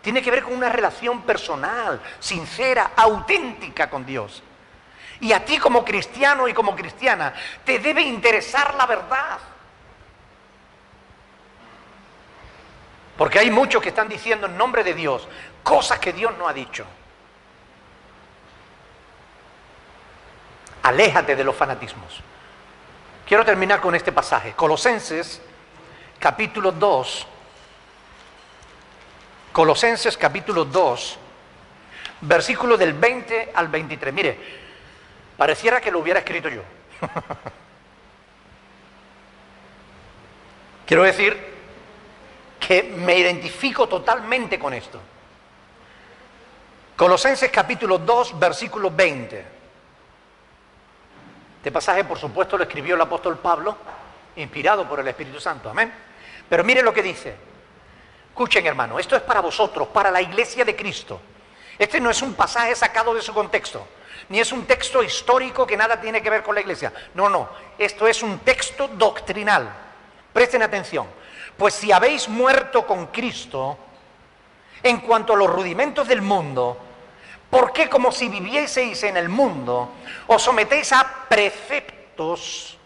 Tiene que ver con una relación personal, sincera, auténtica con Dios. Y a ti como cristiano y como cristiana te debe interesar la verdad. Porque hay muchos que están diciendo en nombre de Dios cosas que Dios no ha dicho. Aléjate de los fanatismos. Quiero terminar con este pasaje. Colosenses, capítulo 2. Colosenses, capítulo 2, versículo del 20 al 23. Mire, pareciera que lo hubiera escrito yo. Quiero decir que me identifico totalmente con esto. Colosenses capítulo 2, versículo 20. Este pasaje, por supuesto, lo escribió el apóstol Pablo, inspirado por el Espíritu Santo. Amén. Pero mire lo que dice. Escuchen, hermano, esto es para vosotros, para la iglesia de Cristo. Este no es un pasaje sacado de su contexto, ni es un texto histórico que nada tiene que ver con la iglesia. No, no, esto es un texto doctrinal. Presten atención. Pues si habéis muerto con Cristo en cuanto a los rudimentos del mundo, ¿por qué como si vivieseis en el mundo os sometéis a preceptos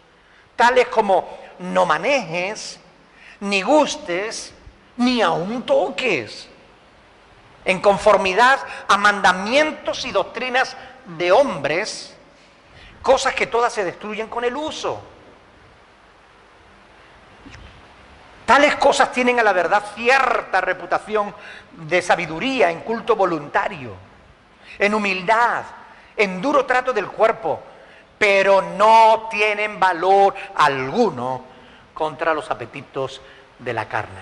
tales como no manejes, ni gustes, ni aun toques, en conformidad a mandamientos y doctrinas de hombres, cosas que todas se destruyen con el uso? Tales cosas tienen a la verdad cierta reputación de sabiduría en culto voluntario, en humildad, en duro trato del cuerpo, pero no tienen valor alguno contra los apetitos de la carne.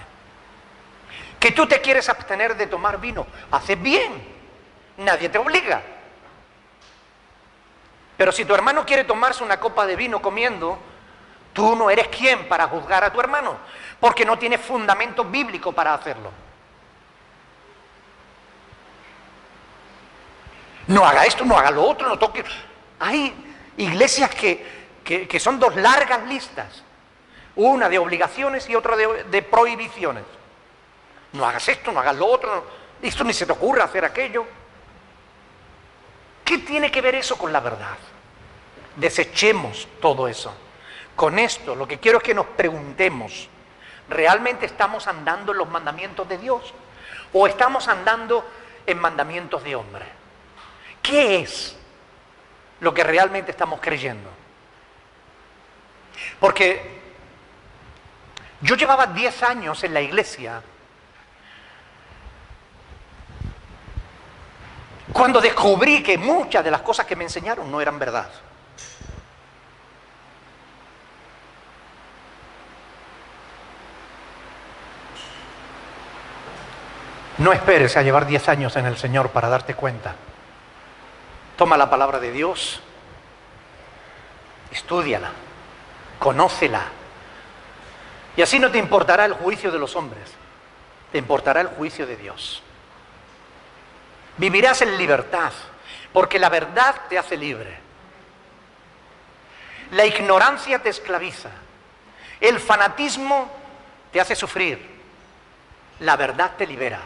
Que tú te quieres abstener de tomar vino, haces bien, nadie te obliga. Pero si tu hermano quiere tomarse una copa de vino comiendo, tú no eres quien para juzgar a tu hermano, porque no tienes fundamento bíblico para hacerlo. No haga esto, no haga lo otro, no toque. Hay iglesias que son dos largas listas, una de obligaciones y otra de prohibiciones. No hagas esto, no hagas lo otro, esto ni se te ocurra hacer aquello. ¿Qué tiene que ver eso con la verdad? Desechemos todo eso. Con esto lo que quiero es que nos preguntemos, ¿realmente estamos andando en los mandamientos de Dios? ¿O estamos andando en mandamientos de hombre? ¿Qué es lo que realmente estamos creyendo? Porque yo llevaba 10 años en la iglesia cuando descubrí que muchas de las cosas que me enseñaron no eran verdad. No esperes a llevar 10 años en el Señor para darte cuenta. Toma la palabra de Dios, estúdiala, conócela. Y así no te importará el juicio de los hombres, te importará el juicio de Dios. Vivirás en libertad, porque la verdad te hace libre. La ignorancia te esclaviza. El fanatismo te hace sufrir. La verdad te libera.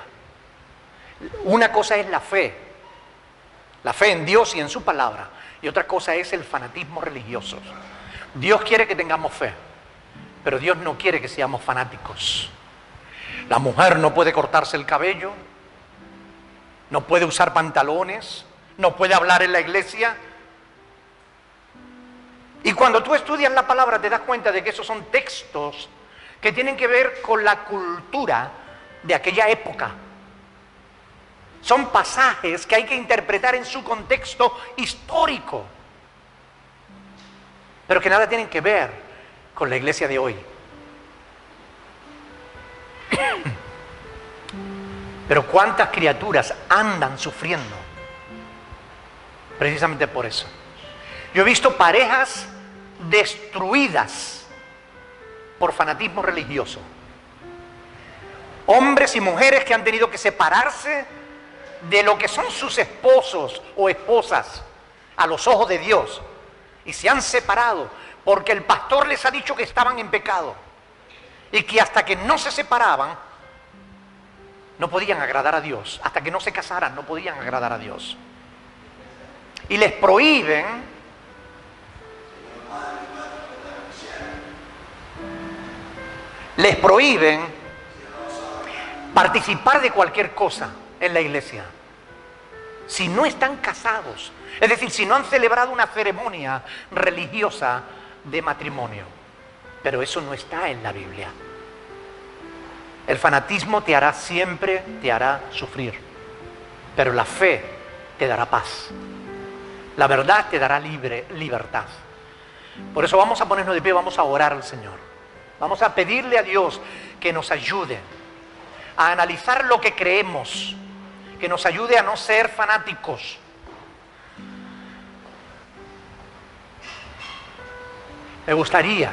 Una cosa es la fe en Dios y en su palabra, y otra cosa es el fanatismo religioso. Dios quiere que tengamos fe, pero Dios no quiere que seamos fanáticos. La mujer no puede cortarse el cabello, no puede usar pantalones, no puede hablar en la iglesia. Y cuando tú estudias la palabra te das cuenta de que esos son textos que tienen que ver con la cultura de aquella época. Son pasajes que hay que interpretar en su contexto histórico, pero que nada tienen que ver con la iglesia de hoy. Pero cuántas criaturas andan sufriendo precisamente por eso. Yo he visto parejas destruidas por fanatismo religioso. Hombres y mujeres que han tenido que separarse de lo que son sus esposos o esposas a los ojos de Dios. Y se han separado porque el pastor les ha dicho que estaban en pecado. Y que hasta que no se separaban, no podían agradar a Dios. Hasta que no se casaran, no podían agradar a Dios. Y les prohíben participar de cualquier cosa en la iglesia si no están casados, es decir, si no han celebrado una ceremonia religiosa de matrimonio. Pero eso no está en la Biblia. El fanatismo te hará siempre, te hará sufrir, pero la fe te dará paz. La verdad te dará libertad. Por eso vamos a ponernos de pie, vamos a orar al Señor. Vamos a pedirle a Dios que nos ayude a analizar lo que creemos, que nos ayude a no ser fanáticos. Me gustaría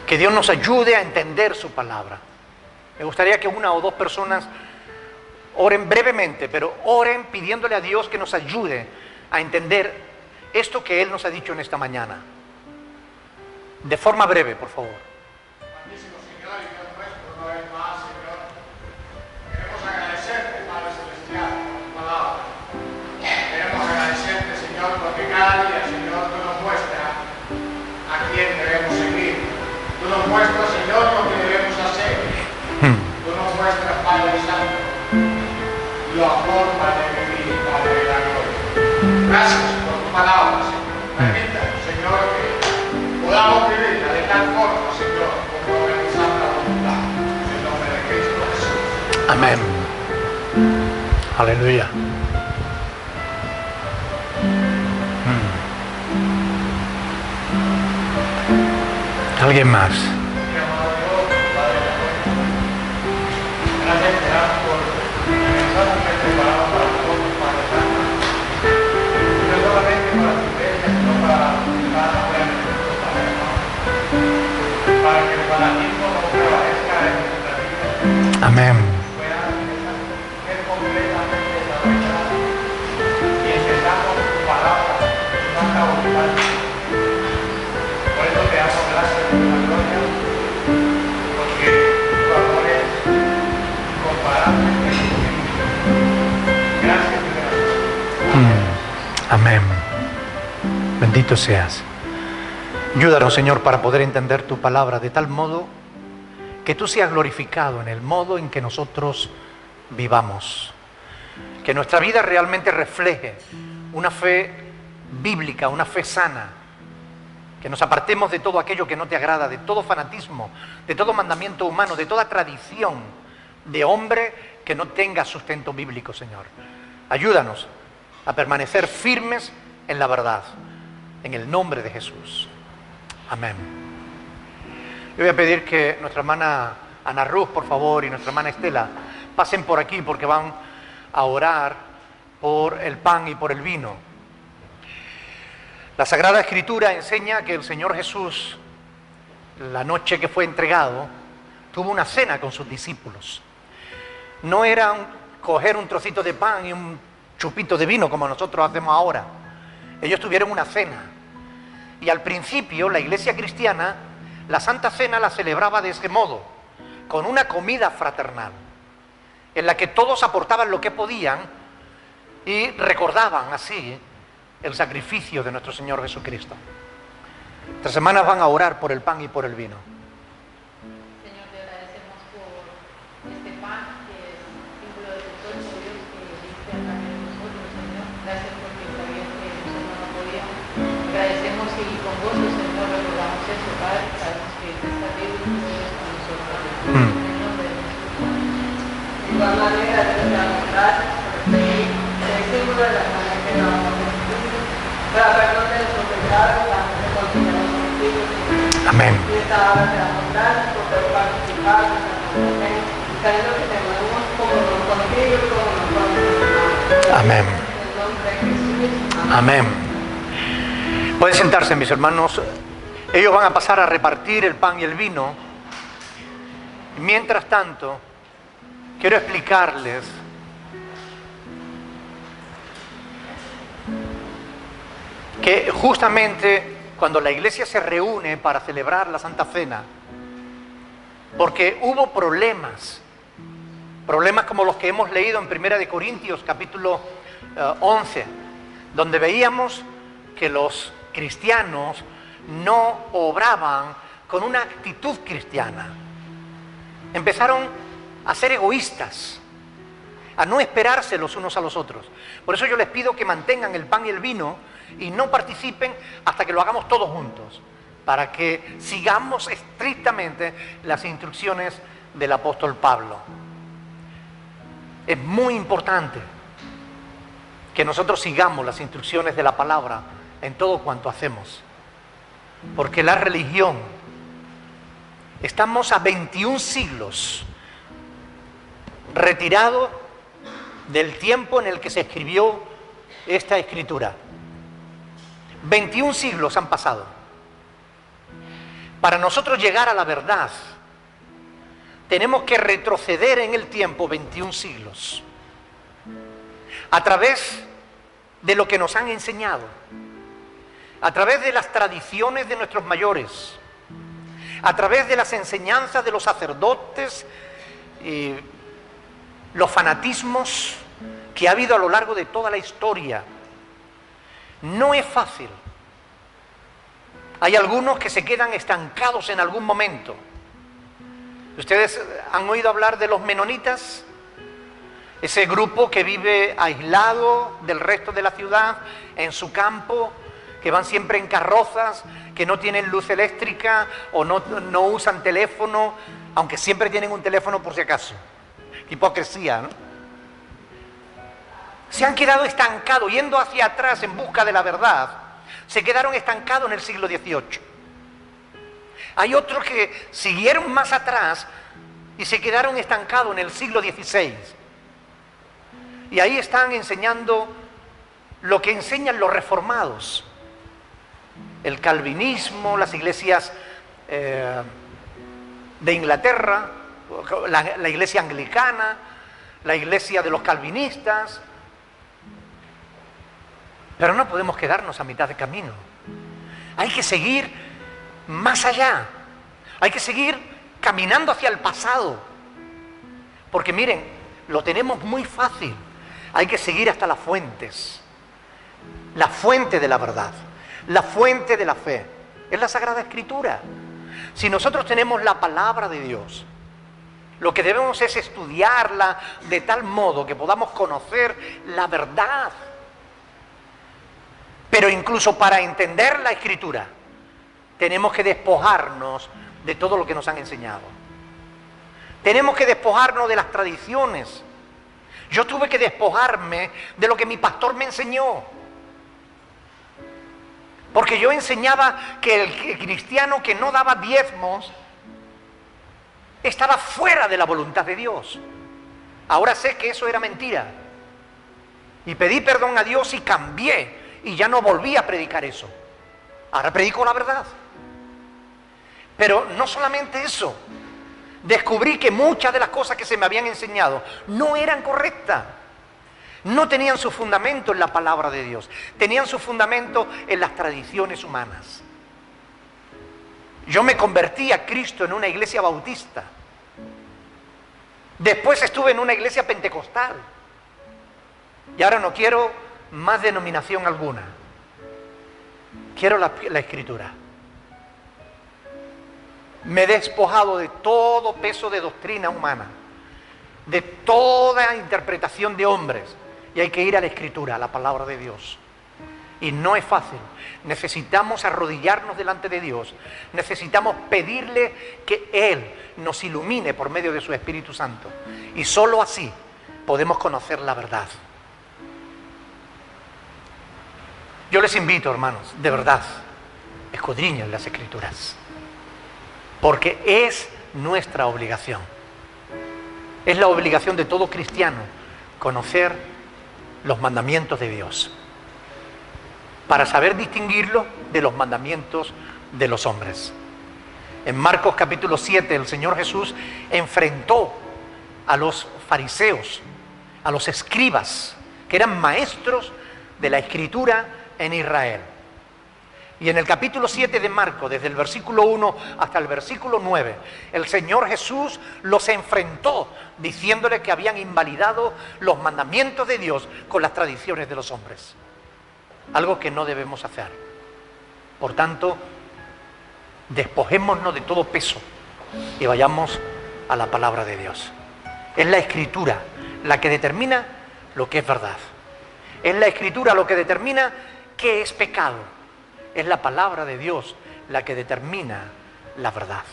que Dios nos ayude a entender su palabra. Me gustaría que una o dos personas oren brevemente, pero oren pidiéndole a Dios que nos ayude a entender esto que Él nos ha dicho en esta mañana. De forma breve, por favor. Santísimo Señor y Dios nuestro, una vez más, Señor, queremos agradecerte, Padre Celestial, por tu palabra. Queremos agradecerte, Señor, porque cada día, Señor, tú nos muestras a quién debemos seguir. Tú nos muestras, Señor, lo que debemos hacer. Tú nos muestras, Padre Santo, la forma de vivir, Padre de la gloria. Gracias por tu palabra, Señor. Permítanos, Señor, que podamos vivirla de tal forma, Señor, como organizar la voluntad. En el nombre de Cristo Jesús. Amén. Aleluya. ¿Alguien más? Mi amado Dios, Padre de la gloria. Gracias te damos por el mensaje que has preparado para nosotros, Padre Santo. No solamente para tu iglesia, sino para cada uno de nosotros, Padre hermano. Para que el fanatismo no prevalezca en nuestra vida. Amén. Puedan ser completamente desarrolladas y entendamos tu palabra y nuestra voluntad. Por eso te damos gracias por la gloria, porque tu amor es incomparable. Gracias y gracias. Amén. Bendito seas. Ayúdanos, Señor, para poder entender tu palabra de tal modo que tú seas glorificado en el modo en que nosotros vivamos. Que nuestra vida realmente refleje una fe bíblica, una fe sana. Que nos apartemos de todo aquello que no te agrada, de todo fanatismo, de todo mandamiento humano, de toda tradición de hombre que no tenga sustento bíblico, Señor. Ayúdanos a permanecer firmes en la verdad, en el nombre de Jesús. Amén. Yo voy a pedir que nuestra hermana Ana Ruth, por favor, y nuestra hermana Estela pasen por aquí porque van a orar por el pan y por el vino. La Sagrada Escritura enseña que el Señor Jesús, la noche que fue entregado, tuvo una cena con sus discípulos. No era coger un trocito de pan y un chupito de vino como nosotros hacemos ahora. Ellos tuvieron una cena. Y al principio la iglesia cristiana, la Santa Cena la celebraba de ese modo, con una comida fraternal, en la que todos aportaban lo que podían y recordaban así el sacrificio de nuestro Señor Jesucristo. Estas semanas van a orar por el pan y por el vino. Señor, te agradecemos el amor de Cristo, para perdón de nuestros pecados, antes de continuar contigo. Amén. Y esta hora te damos gracias por poder participar en esta conferencia, sabiendo que tenemos comunión contigo y comunión con nuestros hermanos. Amén. En el nombre de Jesús. Amén. Pueden sentarse, mis hermanos. Ellos van a pasar a repartir el pan y el vino. Mientras tanto, quiero explicarles que justamente cuando la iglesia se reúne para celebrar la Santa Cena, porque hubo problemas como los que hemos leído en 1 de Corintios capítulo 11, donde veíamos que los cristianos no obraban con una actitud cristiana. Empezaron a ser egoístas, a no esperarse los unos a los otros. Por eso yo les pido que mantengan el pan y el vino y no participen hasta que lo hagamos todos juntos, para que sigamos estrictamente las instrucciones del apóstol Pablo. Es muy importante que nosotros sigamos las instrucciones de la palabra en todo cuanto hacemos, porque la religión, estamos a 21 siglos retirado del tiempo en el que se escribió esta escritura. 21 siglos han pasado. Para nosotros llegar a la verdad, tenemos que retroceder en el tiempo 21 siglos, a través de lo que nos han enseñado, a través de las tradiciones de nuestros mayores, a través de las enseñanzas de los sacerdotes, los fanatismos que ha habido a lo largo de toda la historia. No es fácil. Hay algunos que se quedan estancados en algún momento. ¿Ustedes han oído hablar de los menonitas? Ese grupo que vive aislado del resto de la ciudad, en su campo, que van siempre en carrozas, que no tienen luz eléctrica o no usan teléfono, aunque siempre tienen un teléfono por si acaso. Hipocresía, ¿no? Se han quedado estancados, yendo hacia atrás en busca de la verdad. Se quedaron estancados en el siglo XVIII. Hay otros que siguieron más atrás y se quedaron estancados en el siglo XVI. Y ahí están enseñando lo que enseñan los reformados. El calvinismo, las iglesias de Inglaterra, la iglesia anglicana, la iglesia de los calvinistas. Pero no podemos quedarnos a mitad de camino. Hay que seguir más allá. Hay que seguir caminando hacia el pasado. Porque miren, lo tenemos muy fácil. Hay que seguir hasta las fuentes. La fuente de la verdad, la fuente de la fe, es la Sagrada Escritura. Si nosotros tenemos la palabra de Dios, lo que debemos es estudiarla de tal modo que podamos conocer la verdad. Pero incluso para entender la Escritura, tenemos que despojarnos de todo lo que nos han enseñado. Tenemos que despojarnos de las tradiciones. Yo tuve que despojarme de lo que mi pastor me enseñó. Porque yo enseñaba que el cristiano que no daba diezmos estaba fuera de la voluntad de Dios. Ahora sé que eso era mentira. Y pedí perdón a Dios y cambié. Y ya no volví a predicar eso. Ahora predico la verdad. Pero no solamente eso. Descubrí que muchas de las cosas que se me habían enseñado no eran correctas. No tenían su fundamento en la palabra de Dios. Tenían su fundamento en las tradiciones humanas. Yo me convertí a Cristo en una iglesia bautista. Después estuve en una iglesia pentecostal. Y ahora no quiero más denominación alguna. Quiero la Escritura. Me he despojado de todo peso de doctrina humana, de toda interpretación de hombres, y hay que ir a la Escritura, a la palabra de Dios. Y no es fácil. Necesitamos arrodillarnos delante de Dios. Necesitamos pedirle que Él nos ilumine por medio de su Espíritu Santo. Y solo así podemos conocer la verdad. Yo les invito, hermanos, de verdad, escudriñen las Escrituras, porque es nuestra obligación. Es la obligación de todo cristiano conocer los mandamientos de Dios, para saber distinguirlos de los mandamientos de los hombres. En Marcos capítulo 7, el Señor Jesús enfrentó a los fariseos, a los escribas, que eran maestros de la Escritura en Israel. Y en el capítulo 7 de Marcos, desde el versículo 1 hasta el versículo 9, el Señor Jesús los enfrentó diciéndole que habían invalidado los mandamientos de Dios con las tradiciones de los hombres. Algo que no debemos hacer. Por tanto, despojémonos de todo peso y vayamos a la palabra de Dios. Es la Escritura la que determina lo que es verdad. Es la Escritura lo que determina qué es pecado. Es la palabra de Dios la que determina la verdad.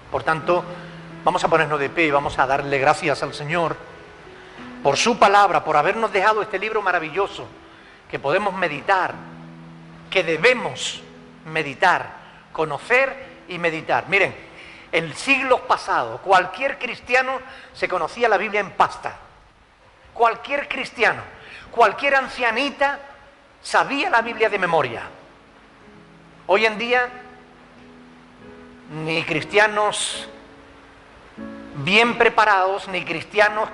Por tanto, vamos a ponernos de pie y vamos a darle gracias al Señor por su palabra, por habernos dejado este libro maravilloso que podemos meditar, que debemos meditar, conocer y meditar. Miren, en siglos pasados cualquier cristiano se conocía la Biblia en pasta. Cualquier cristiano, cualquier ancianita sabía la Biblia de memoria. Hoy en día, ni cristianos bien preparados, ni cristianos,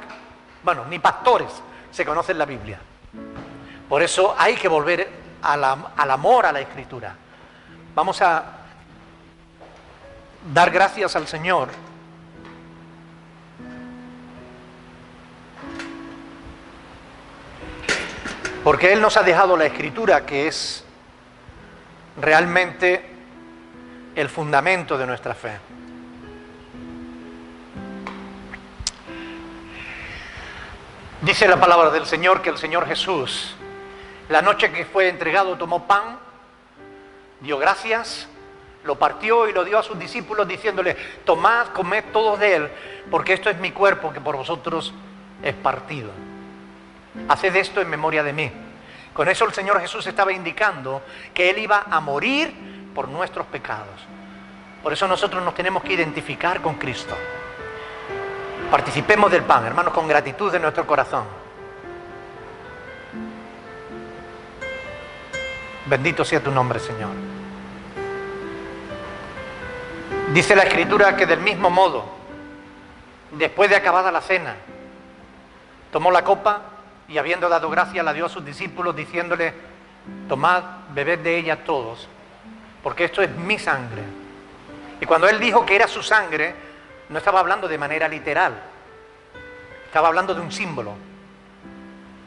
ni pastores se conocen la Biblia. Por eso hay que volver al amor a la Escritura. Vamos a dar gracias al Señor porque Él nos ha dejado la Escritura, que es realmente el fundamento de nuestra fe. Dice la palabra del Señor que el Señor Jesús, la noche que fue entregado, tomó pan, dio gracias, lo partió y lo dio a sus discípulos diciéndole: tomad, comed todos de él, porque esto es mi cuerpo que por vosotros es partido. Haced esto en memoria de mí. Con eso el Señor Jesús estaba indicando que Él iba a morir por nuestros pecados. Por eso nosotros nos tenemos que identificar con Cristo. Participemos del pan, hermanos, con gratitud de nuestro corazón. Bendito sea tu nombre, Señor. Dice la Escritura que del mismo modo, después de acabada la cena, tomó la copa y habiendo dado gracia la dio a sus discípulos diciéndole: tomad, bebed de ella todos, porque esto es mi sangre. Y cuando Él dijo que era su sangre, no estaba hablando de manera literal, estaba hablando de un símbolo.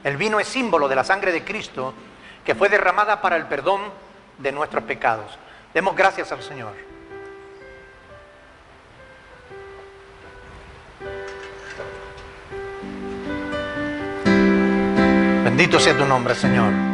El vino es símbolo de la sangre de Cristo que fue derramada para el perdón de nuestros pecados. Demos gracias al Señor. Bendito sea tu nombre, Señor.